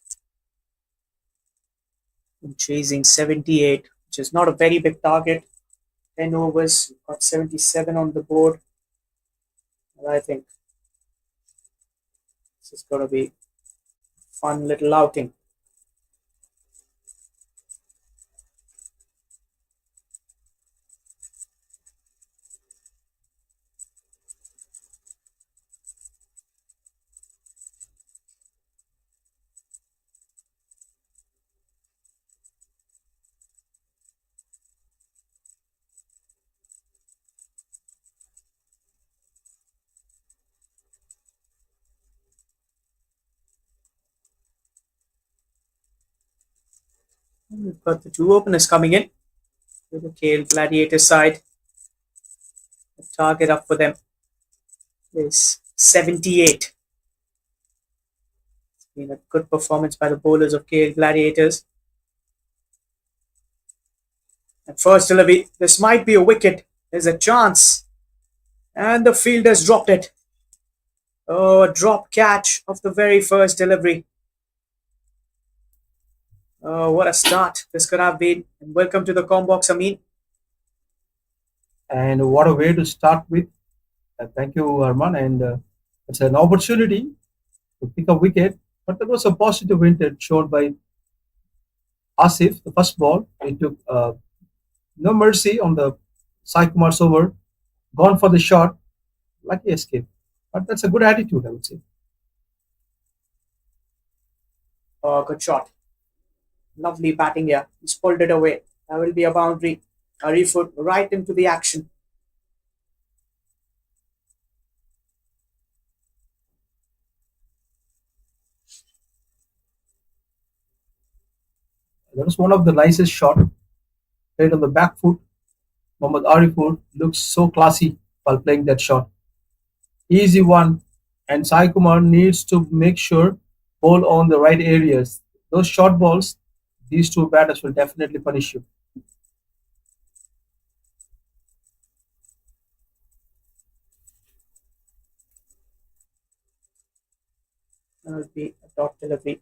in chasing 78, which is not a very big target. 10 overs, got 77 on the board. And I think this is going to be a fun little outing. We've got the two openers coming in with the KL Gladiator side. The target up for them is 78. It's been a good performance by the bowlers of KL Gladiators. And first delivery, this might be a wicket. There's a chance. And the fielder's dropped it. Oh, a drop catch of the very first delivery. Oh, what a start this could have been. And welcome to the Combox, Amin. And what a way to start with. Thank you, Arman. And it's an opportunity to pick a wicket. But there was a positive intent shown by Asif, the first ball. He took no mercy on the Sai Kumar's over, gone for the shot, lucky escape. But that's a good attitude, I would say. Oh, good shot. Lovely batting here. He's pulled it away. That will be a boundary. A refoot right into the action. That was one of the nicest shot. Played on the back foot. Mohammad Arifur looks so classy while playing that shot. Easy one. And Sai Kumar needs to make sure bowl on the right areas. Those short balls, these two batters will definitely punish you. That will be a dot delivery.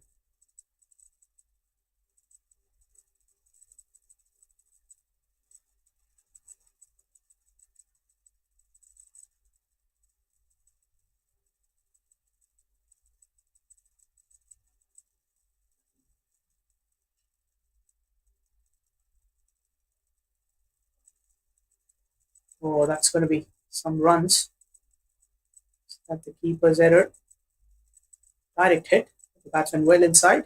Oh, that's going to be some runs. At the keeper's error. Direct hit. The batsman well inside.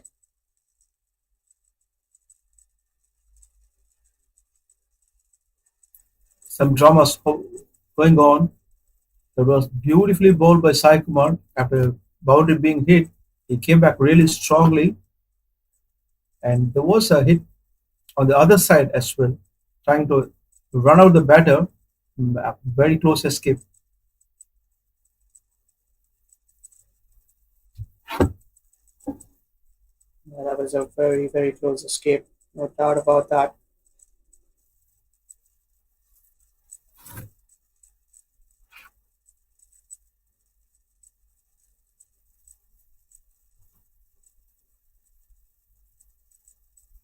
Some dramas going on. That was beautifully bowled by Sai Kumar. After boundary being hit, he came back really strongly. And there was a hit on the other side as well, trying to run out the batter. Very close escape. Yeah, that was a very, very close escape. No doubt about that.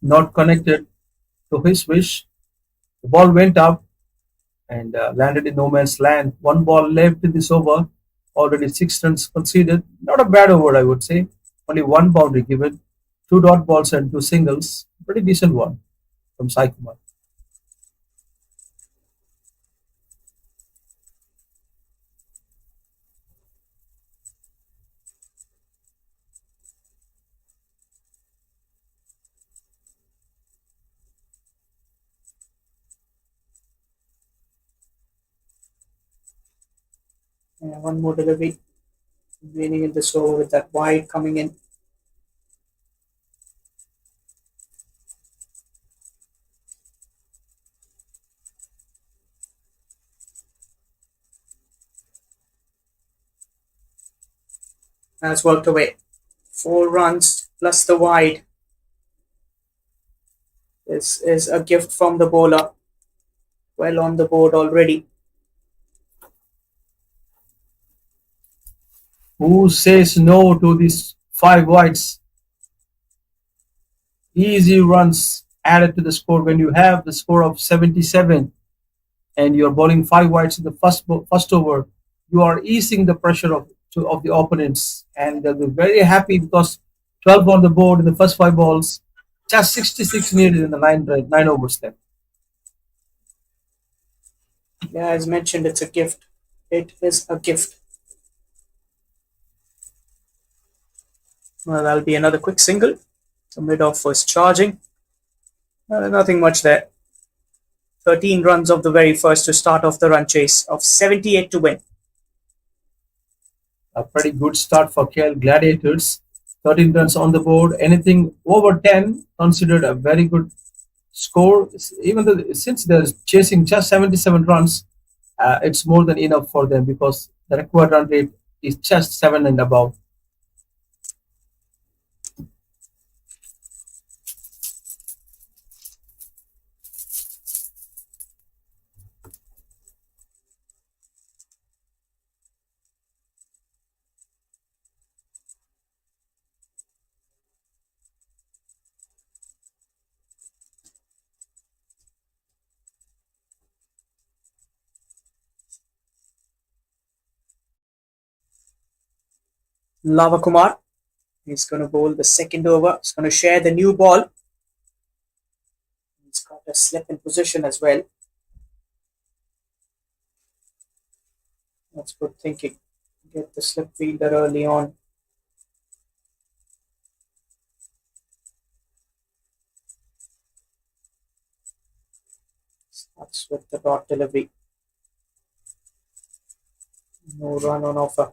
Not connected to his wish. The ball went up and landed in no man's land. One ball left in this over. Already 6 runs conceded. Not a bad over, I would say. Only one boundary given. Two dot balls and two singles. Pretty decent one from Sai Kumar. Yeah, one more delivery. Remaining in this over with that wide coming in. Has worked away. 4 runs plus the wide. This is a gift from the bowler. Well on the board already. Who says no to these five wides? Easy runs added to the score when you have the score of 77 and you're bowling five wides in the first over. You are easing the pressure of the opponents, and they'll be very happy because 12 on the board in the first five balls, just 66 needed in the nine overs left. Yeah, as mentioned, it's a gift. It is a gift. Well, that'll be another quick single. The mid-off was charging. Nothing much there. 13 runs of the very first to start off the run chase of 78 to win. A pretty good start for KL Gladiators. 13 runs on the board. Anything over 10 considered a very good score. Even though since they're chasing just 77 runs, it's more than enough for them because the required run rate is just 7 and above. Lava Kumar. He's going to bowl the second over. He's going to share the new ball. He's got a slip in position as well. That's good thinking. Get the slip fielder early on. Starts with the dot delivery. No run on offer.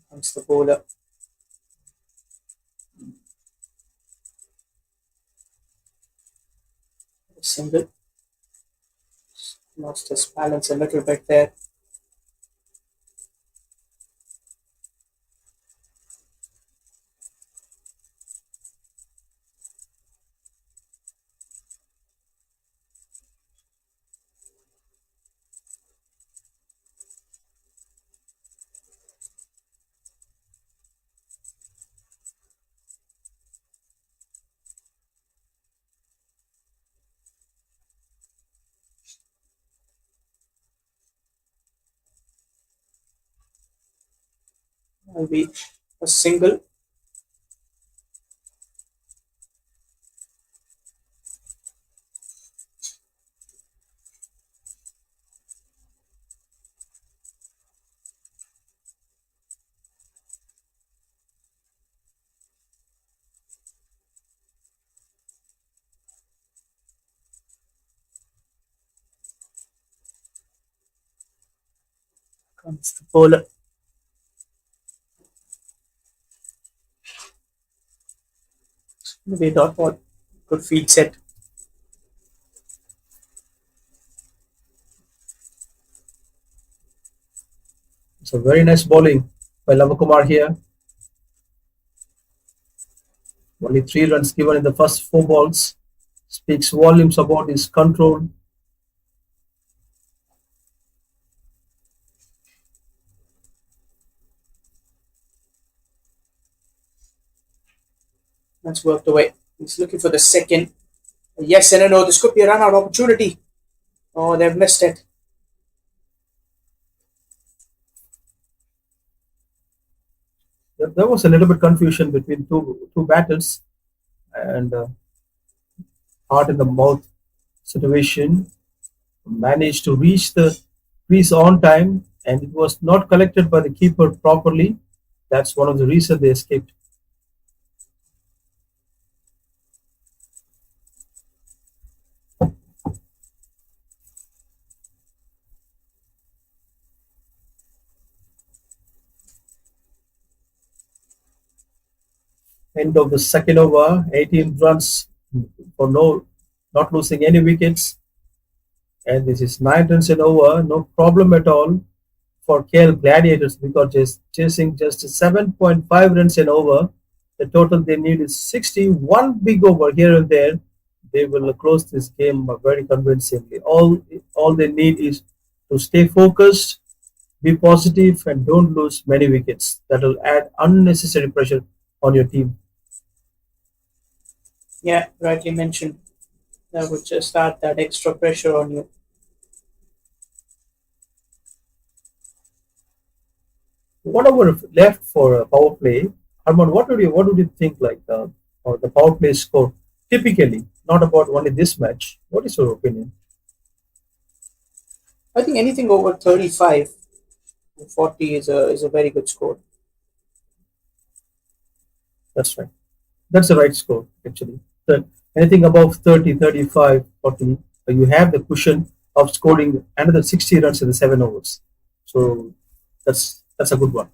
Comes the bowler. Single. Lost his balance a little bit there. Will be a single. Comes the bowler. Maybe a dot ball. Good field set. It's a very nice bowling by Lavakumar here. Only 3 runs given in the first 4 balls speaks volumes about his control. That's worked away. He's looking for the second. Yes and a no. This could be a run out opportunity. Oh, they've missed it. There was a little bit confusion between two batters and heart in the mouth situation. Managed to reach the crease on time and it was not collected by the keeper properly. That's one of the reasons they escaped. End of the second over, 18 runs for not losing any wickets, and this is 9 runs in over, no problem at all for KL Gladiators because just chasing just 7.5 runs in over. The total they need is 61 big over here and there. They will close this game very convincingly. All they need is to stay focused, be positive, and don't lose many wickets. That will add unnecessary pressure on your team. Yeah, rightly mentioned. That would just add that extra pressure on you. Whatever left for a power play, Armand, what would you think like or the power play score typically? Not about only this match. What is your opinion? I think anything over 35 to 40 is a very good score. That's right. That's the right score actually. The, anything above 30, 35, 40, you have the cushion of scoring another 60 runs in the 7 overs. So that's a good one.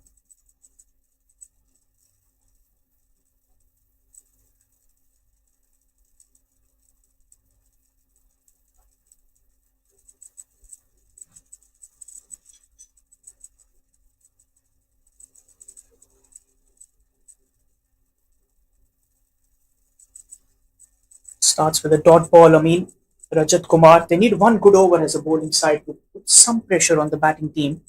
Starts with a dot ball. I mean, Rajat Kumar. They need one good over as a bowling side to put some pressure on the batting team.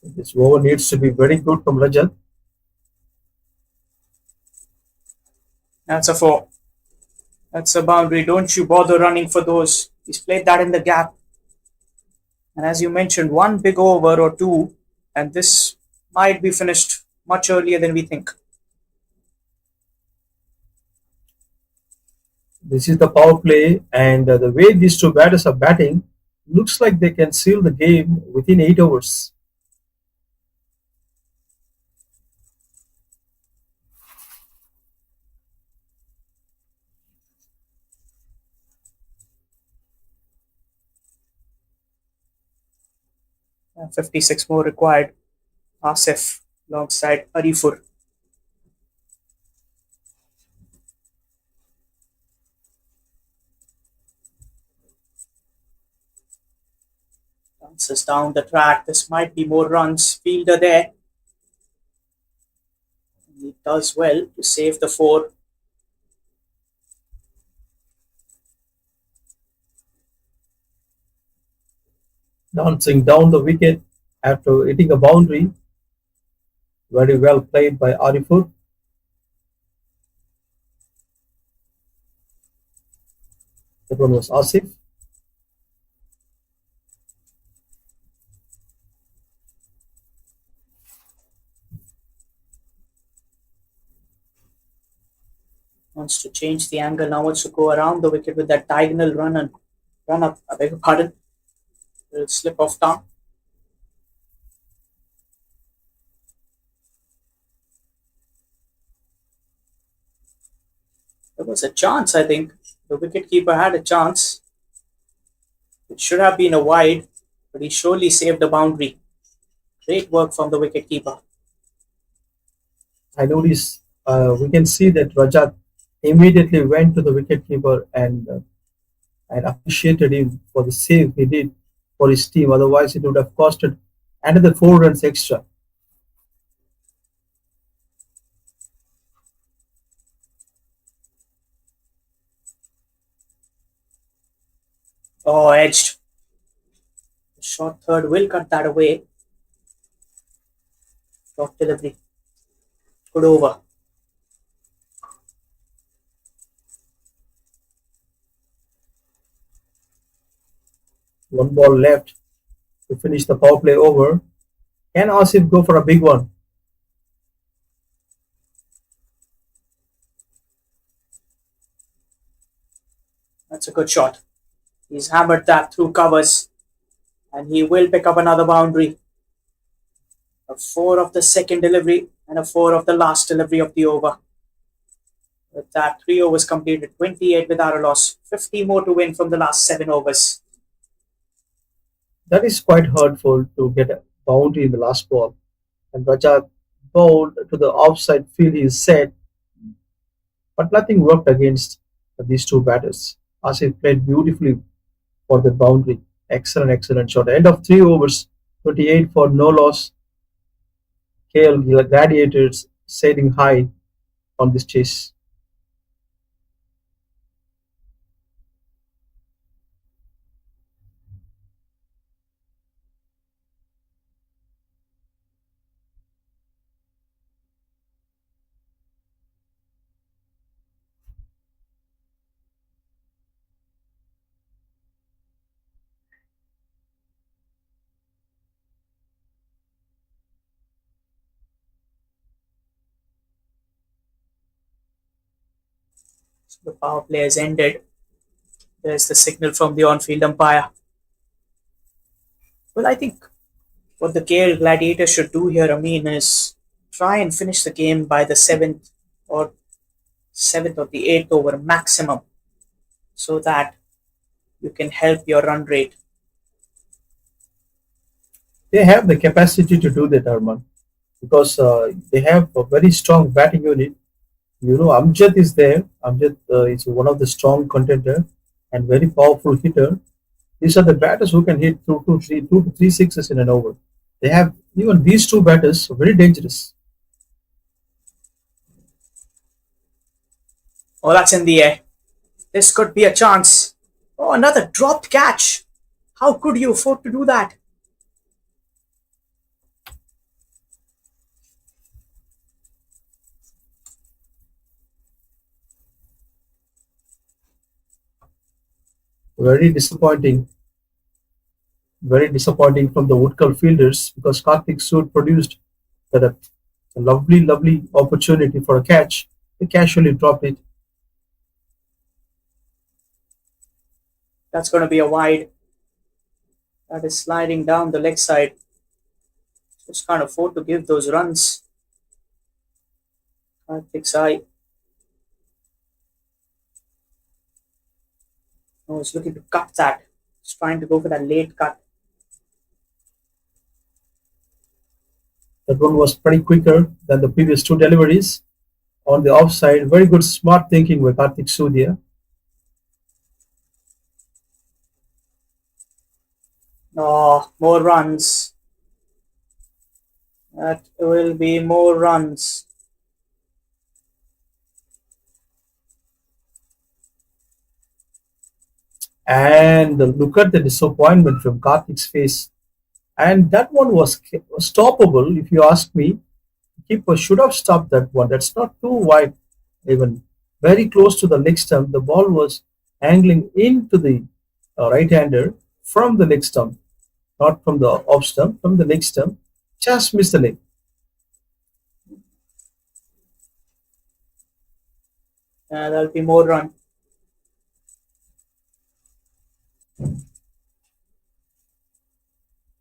This over needs to be very good from Rajat. That's a four. That's a boundary. Don't you bother running for those. He's played that in the gap. And as you mentioned, one big over or two, and this might be finished much earlier than we think. This is the power play, and the way these two batters are batting, looks like they can seal the game within 8 overs. 56 more required. Asif alongside Arifur. Dances down the track. This might be more runs. Fielder there. He does well to save the four. Dancing down the wicket after hitting a boundary. Very well played by Arifur. That one was Asif. Wants to change the angle now. Wants to go around the wicket with that diagonal run up. I beg your pardon. Little slip of tongue. There was a chance, I think. The wicketkeeper had a chance. It should have been a wide, but he surely saved the boundary. Great work from the wicketkeeper. I noticed we can see that Rajat immediately went to the wicketkeeper and appreciated him for the save he did for his team. Otherwise, it would have costed another 4 runs extra. Oh, edged. The short third will cut that away. Short delivery. Good over. One ball left to finish the power play over. Can Asif go for a big one? That's a good shot. He's hammered that through covers, and he will pick up another boundary. A four of the second delivery and a four of the last delivery of the over. With that, 3 overs completed, 28 without a loss, 50 more to win from the last 7 overs. That is quite hurtful to get boundary in the last ball. And Rajat bowled to the offside field, he said, but nothing worked against these two batters. Asif played beautifully for the boundary. Excellent, excellent shot. End of 3 overs, 28 for no loss. KL Gladiators sailing high on this chase. So the power play has ended. There's the signal from the on-field umpire. Well, I think what the KL Gladiators should do here, Amin, is try and finish the game by the or seventh or the eighth over maximum, so that you can help your run rate. They have the capacity to do that, Arman, because they have a very strong batting unit. Amjad is there. Amjad is one of the strong contender and very powerful hitter. These are the batters who can hit two to three sixes in an over. They have even these two batters are very dangerous. Oh, that's in the air. This could be a chance. Oh, another dropped catch. How could you afford to do that? Very disappointing, very disappointing from the Utkal fielders because Karthik Sood produced a lovely, lovely opportunity for a catch. They casually dropped it. That's going to be a wide. That is sliding down the leg side. Just can't afford to give those runs. Karthik's eye. Oh, he's looking to cut that. He's trying to go for that late cut. That one was pretty quicker than the previous two deliveries on the offside. Very good, smart thinking by Karthik Sood. Oh, more runs. That will be more runs. And look at the disappointment from Karthik's face. And that one was stoppable, if you ask me. Keeper should have stopped that one. That's not too wide, even very close to the leg stump. The ball was angling into the right-hander from the leg stump, not from the off stump, from the leg stump. Just missed the leg. There'll be more run.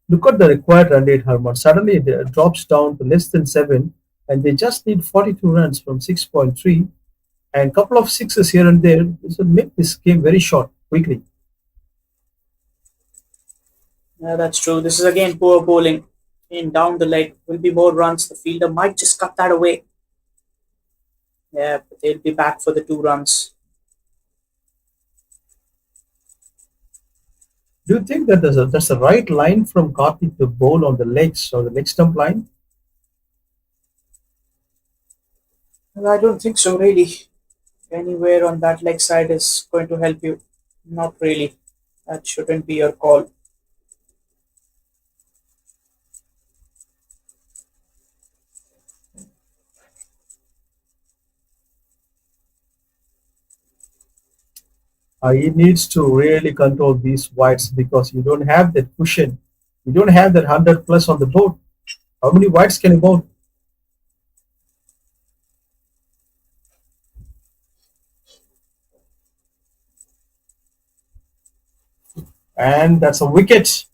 Look at the required run rate, Herman. Suddenly it drops down to less than 7, and they just need 42 runs from 6.3, and a couple of sixes here and there. This will make this game very short quickly. Yeah, that's true. This is again poor bowling. In down the leg will be more runs. The fielder might just cut that away. Yeah, but they'll be back for the 2 runs. Do you think that that's a right line from Karthik to bowl on the legs or the leg stump line? Well, I don't think so, really. Anywhere on that leg side is going to help you. Not really. That shouldn't be your call. He needs to really control these wides because you don't have that cushion. You don't have that 100 plus on the board. How many wides can you bowl? And that's a wicket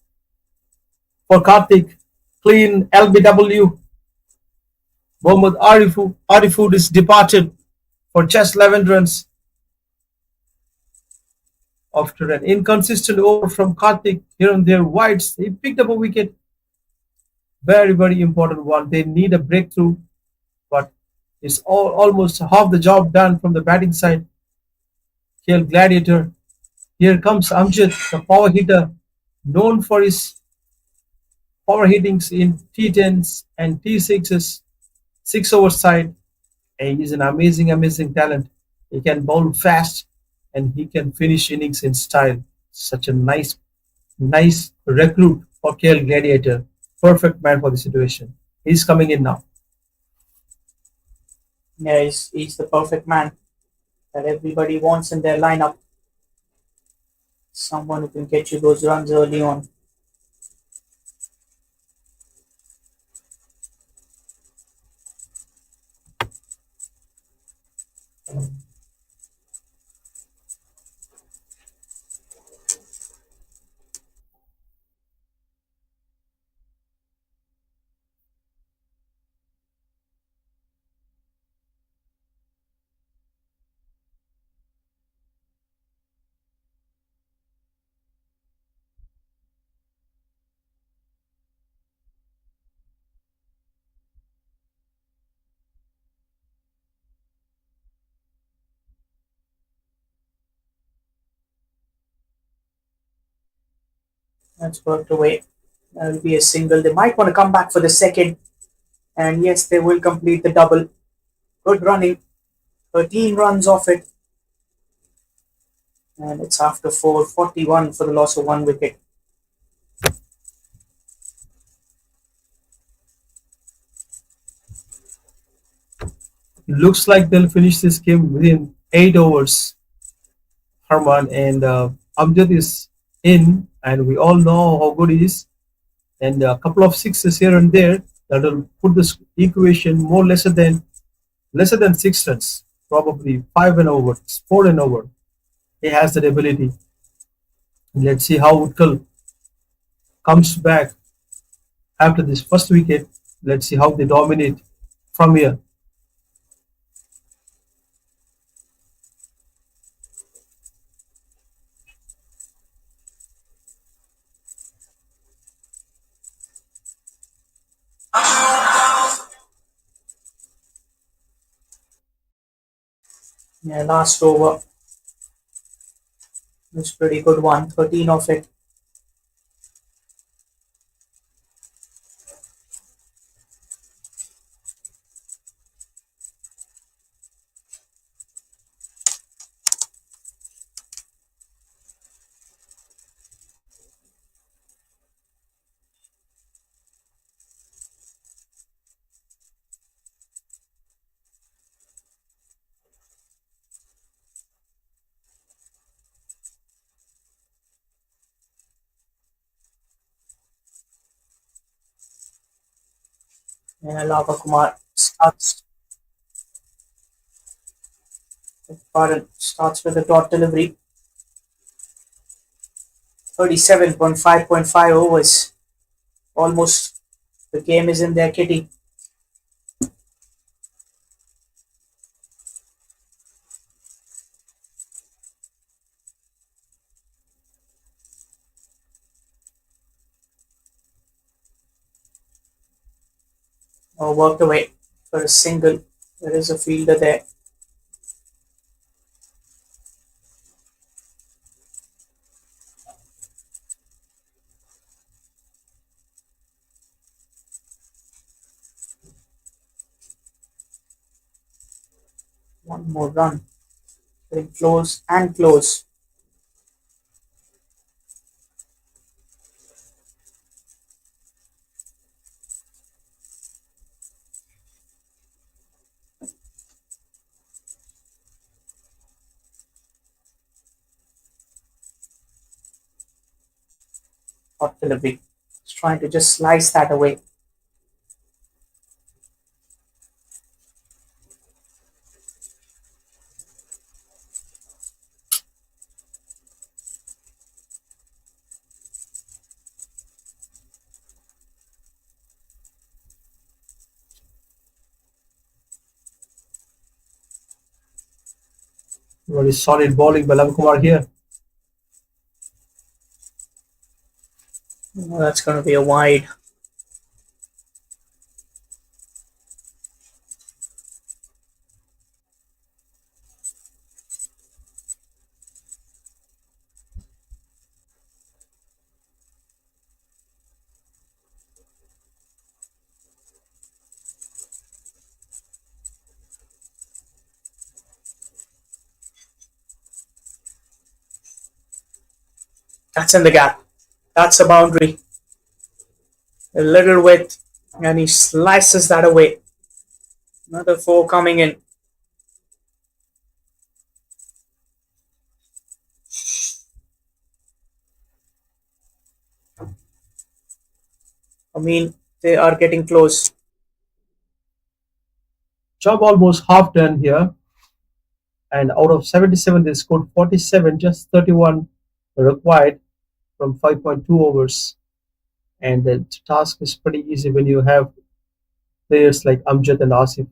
for Karthik. Clean LBW. Mohammad Arifud is departed for just 11 runs after an inconsistent over from Karthik here and there wides. He picked up a wicket. Very, very important one. They need a breakthrough, but it's almost half the job done from the batting side. Here, Gladiator. Here comes Amjad, the power hitter, known for his power hittings in T10s and T6s, 6 over side. And he's an amazing, amazing talent. He can bowl fast and he can finish innings in style. Such a nice, nice recruit for KL Gladiator. Perfect man for the situation. He's coming in now. Yeah, he's the perfect man that everybody wants in their lineup. Someone who can get you those runs early on. That's worked away. That'll be a single. They might want to come back for the second. And yes, they will complete the double. Good running. 13 runs off it. And it's after 4, 41 for the loss of 1 wicket. Looks like they'll finish this game within 8 overs. Harman and Amjad is in, and we all know how good he is. And a couple of sixes here and there that'll put this equation more lesser than 6 runs, probably 5 and over, 4 and over. He has that ability. Let's see how Utkal comes back after this first wicket. Let's see how they dominate from here. Yeah, last over. It's pretty good one. 13 of it. And Lava Kumar starts with a dot delivery. 37.5.5 overs. Almost the game is in their kitty. Oh, worked away for a single. There is a fielder there. One more run. Getting close and close. Hot delivery. He's trying to just slice that away. Very solid bowling by Kumar here. Oh, that's going to be a wide. That's in the gap. That's a boundary. A little width, and he slices that away. Another four coming in. I mean, they are getting close. Job almost half done here, and out of 77, they scored 47, just 31 required from 5.2 overs. And the task is pretty easy when you have players like Amjad and Asif.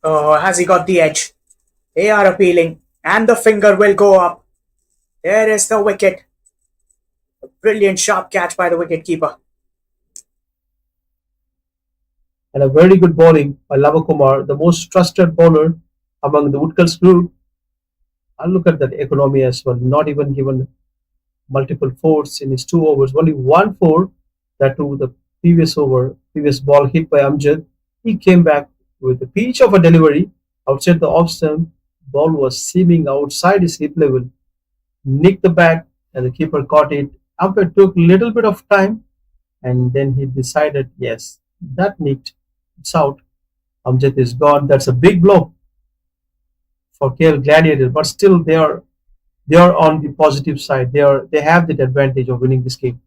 Oh, has he got the edge? They are appealing, and the finger will go up. There is the wicket. A brilliant sharp catch by the wicket keeper. And a very good bowling by Lavakumar, the most trusted bowler among the Utkal's group. And look at that economy as well, not even given multiple fours in his 2 overs, only one four, that to the previous ball hit by Amjad. He came back with a peach of a delivery outside the off stump. Ball was seaming outside his hip level, nicked the bat, and the keeper caught it. Umpire took a little bit of time, and then he decided, yes, that nicked, it's out. Amjad is gone. That's a big blow for KL Gladiator, but still they are on the positive side. They have the advantage of winning this game.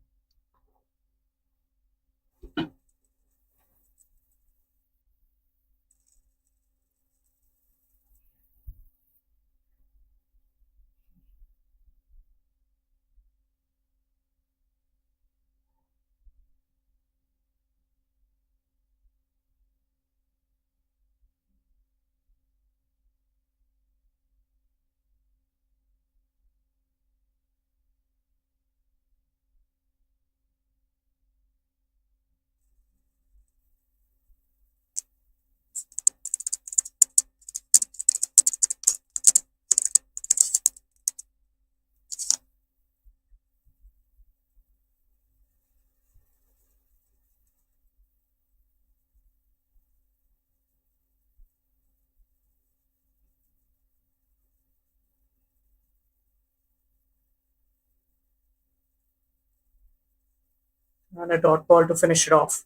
And a dot ball to finish it off.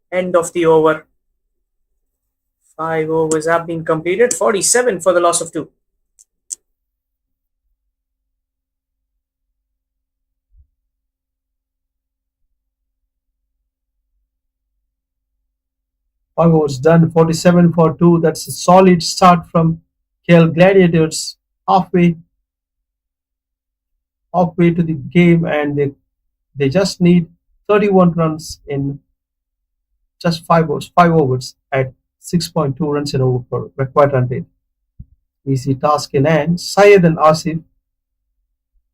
End of the over. 5 overs have been completed. 47 for the loss of two. 5 overs done, 47 for 2. That's a solid start from KL Gladiators. Halfway, halfway to the game, and they just need 31 runs in just 5 overs. 5 overs at 6.2 runs in over for required run rate. Easy task in hand. Syed and Asif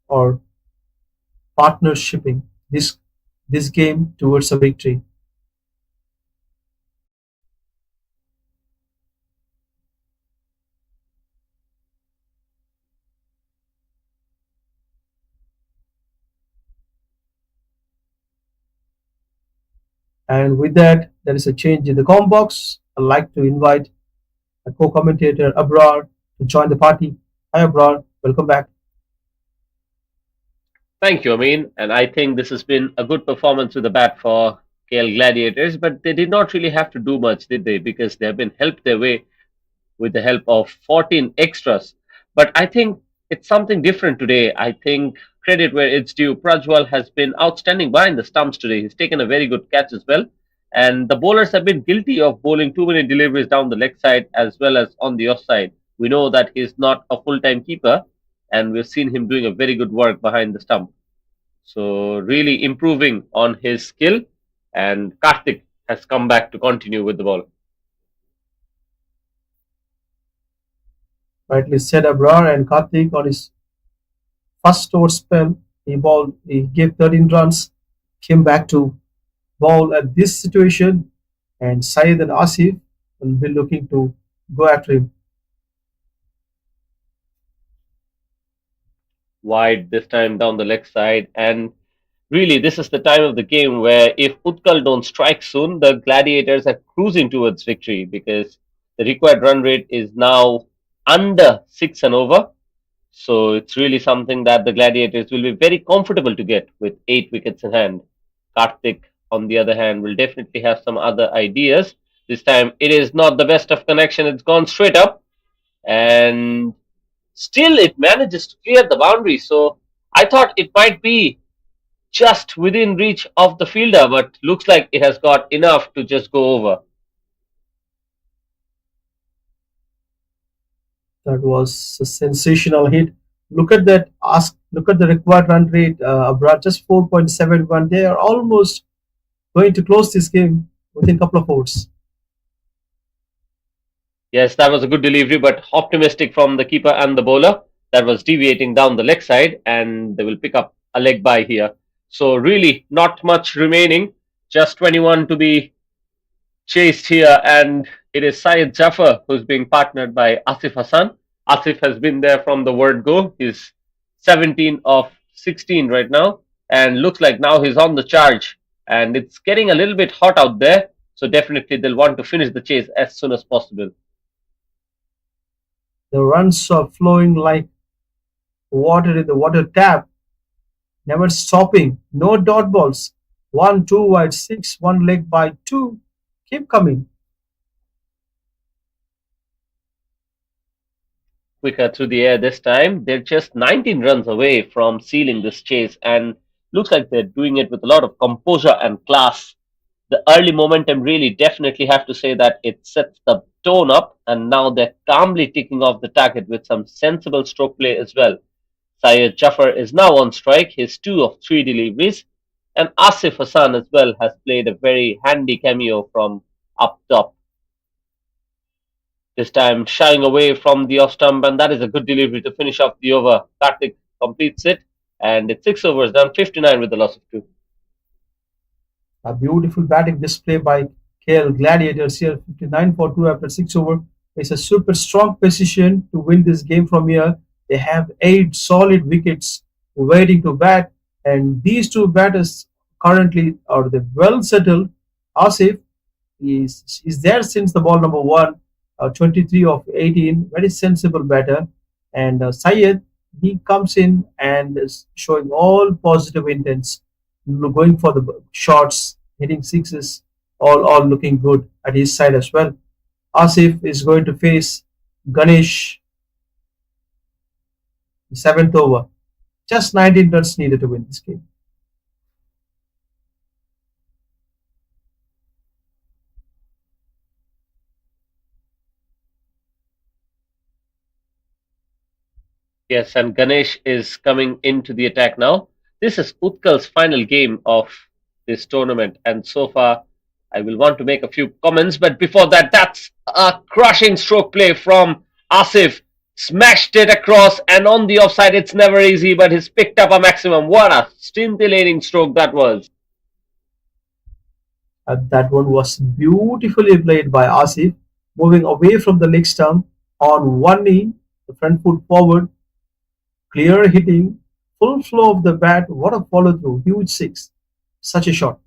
are partnershipping this game towards a victory. And with that, there is a change in the com box. I'd like to invite a co-commentator Abrar to join the party. Hi Abrar, welcome back. Thank you, Amin. And I think this has been a good performance with the bat for KL Gladiators, but they did not really have to do much, did they? Because they have been helped their way with the help of 14 extras. But I think it's something different today. I think credit where it's due. Prajwal has been outstanding behind the stumps today. He's taken a very good catch as well. And the bowlers have been guilty of bowling too many deliveries down the leg side as well as on the off side. We know that he's not a full time keeper, and we've seen him doing a very good work behind the stump. So, really improving on his skill. And Karthik has come back to continue with the ball. Rightly said Abrar, and Karthik on his first over spell, he gave 13 runs, came back to bowl at this situation, and Syed and Asif will be looking to go after him. Wide this time down the leg side. And Really, this is the time of the game where if Utkal don't strike soon, the Gladiators are cruising towards victory because the required run rate is now under 6 and over. So it's really something that the Gladiators will be very comfortable to get with 8 wickets in hand. Karthik, on the other hand, will definitely have some other ideas. This time it is not the best of connection, it's gone straight up, and still it manages to clear the boundary. So I thought it might be just within reach of the fielder, but looks like it has got enough to just go over. That was a sensational hit. Look at that. Look at the required run rate. Abroad just 4.71. They are almost going to close this game within a couple of overs. Yes, that was a good delivery, but optimistic from the keeper and the bowler. That was deviating down the leg side, and they will pick up a leg by here. So, really, not much remaining. Just 21 to be chased here, and it is Syed Jaffer who's being partnered by Asif Hassan. Asif has been there from the word go. He's 17 of 16 right now, and looks like now he's on the charge. And it's getting a little bit hot out there, so definitely they'll want to finish the chase as soon as possible. The runs are flowing like water in the water tap, never stopping. No dot balls. One, two wide, six, one leg by two. Keep coming. Quicker through the air this time. They're just 19 runs away from sealing this chase, and looks like they're doing it with a lot of composure and class. The early momentum really definitely have to say that it sets the tone up, and now they're calmly ticking off the target with some sensible stroke play as well. Syed Jafar is now on strike, his 2 of 3 deliveries, and Asif Hassan as well has played a very handy cameo from up top. This time shying away from the off stump, and that is a good delivery to finish off the over. Karthik completes it, and it's 6 overs done, 59 with the loss of two. A beautiful batting display by KL Gladiators here, 59 for 2 after 6 over. It's a super strong position to win this game from here. They have 8 solid wickets waiting to bat, and these two batters currently are the well settled. Asif is there since the ball number one, 23 of 18, very sensible batter. And Syed, he comes in and is showing all positive intents, going for the shots, hitting sixes, all looking good at his side as well. Asif is going to face Ganesh, seventh over. Just 19 runs needed to win this game. Yes, and Ganesh is coming into the attack now. This is Utkal's final game of this tournament, and so far, I will want to make a few comments. But before that, that's a crushing stroke play from Asif. Smashed it across, and on the offside, it's never easy, but he's picked up a maximum. What a scintillating stroke that was! That one was beautifully played by Asif, moving away from the leg stump on one knee, the front foot forward, clear hitting, full flow of the bat. What a follow through! Huge six. Such a shot.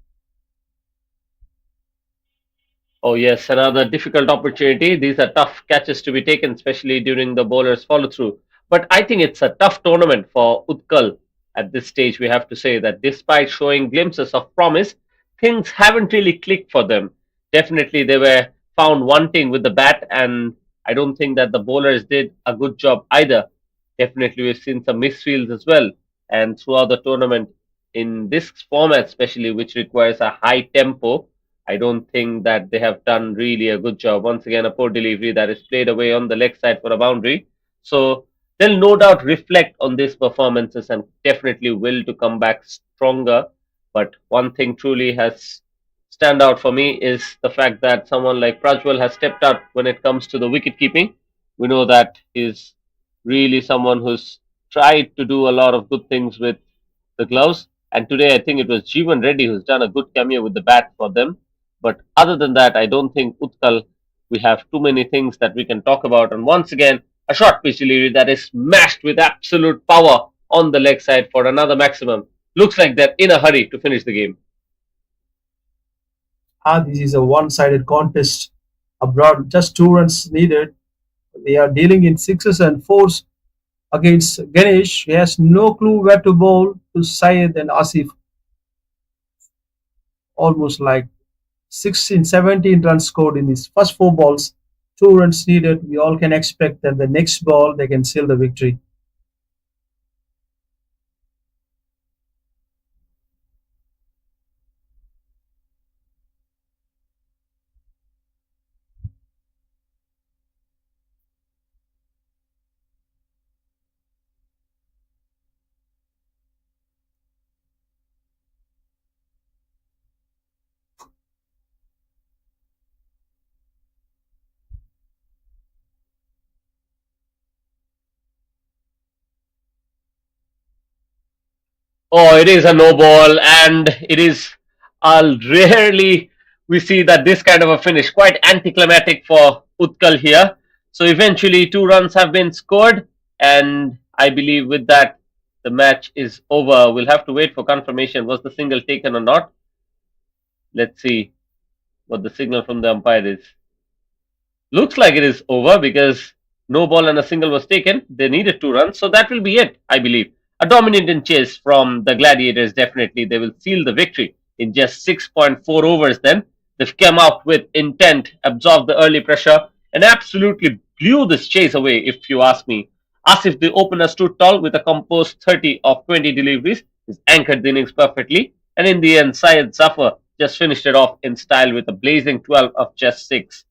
Oh, yes, another difficult opportunity. These are tough catches to be taken, especially during the bowler's follow through. But I think it's a tough tournament for Utkal at this stage. We have to say that despite showing glimpses of promise, things haven't really clicked for them. Definitely, they were found wanting with the bat, and I don't think that the bowlers did a good job either. Definitely, we've seen some misfields as well. And throughout the tournament, in this format, especially, which requires a high tempo, I don't think that they have done really a good job. Once again, a poor delivery that is played away on the leg side for a boundary. So they'll no doubt reflect on these performances and definitely will to come back stronger. But one thing truly has stand out for me is the fact that someone like Prajwal has stepped up when it comes to the wicket keeping. We know that he's really someone who's tried to do a lot of good things with the gloves. And today, I think it was Jeevan Reddy who's done a good cameo with the bat for them. But other than that, I don't think Utkal, we have too many things that we can talk about. And once again, a short pitch delivery that is smashed with absolute power on the leg side for another maximum. Looks like they're in a hurry to finish the game. This is a one-sided contest. Abroad, just 2 runs needed. They are dealing in sixes and fours against Ganesh. He has no clue where to bowl to Syed and Asif. Almost like 16, 17 runs scored in his first 4 balls. 2 runs needed. We all can expect that the next ball they can seal the victory. Oh, it is a no ball, and it is rarely we see that this kind of a finish. Quite anticlimactic for Utkal here. So eventually, 2 runs have been scored, and I believe with that, the match is over. We'll have to wait for confirmation. Was the single taken or not? Let's see what the signal from the umpire is. Looks like it is over because no ball and a single was taken. They needed 2 runs, so that will be it, I believe. A dominant chase from the Gladiators, definitely. They will seal the victory in just 6.4 overs then. They've come out with intent, absorbed the early pressure, and absolutely blew this chase away, if you ask me. Asif, the opener, stood tall with a composed 30 of 20 deliveries. He's anchored the innings perfectly. And in the end, Syed Zafar just finished it off in style with a blazing 12 of just 6.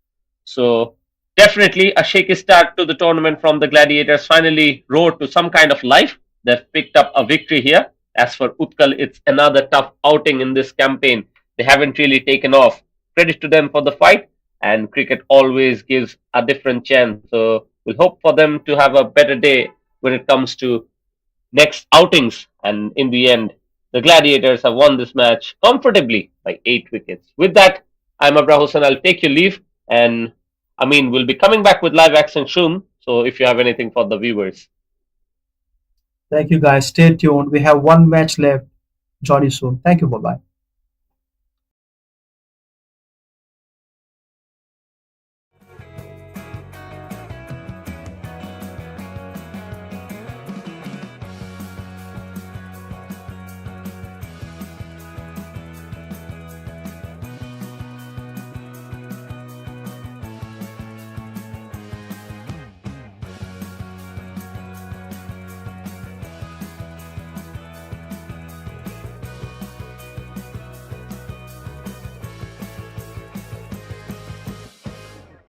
So definitely a shaky start to the tournament from the Gladiators. Finally rode to some kind of life. They've picked up a victory here. As for Utkal, it's another tough outing in this campaign. They haven't really taken off. Credit to them for the fight. And cricket always gives a different chance. So we'll hope for them to have a better day when it comes to next outings. And in the end, the Gladiators have won this match comfortably by 8 wickets. With that, I'm Abra Hussain. I'll take your leave. And we'll be coming back with live action soon. So if you have anything for the viewers. Thank you guys. Stay tuned. We have one match left. Join you soon. Thank you. Bye bye.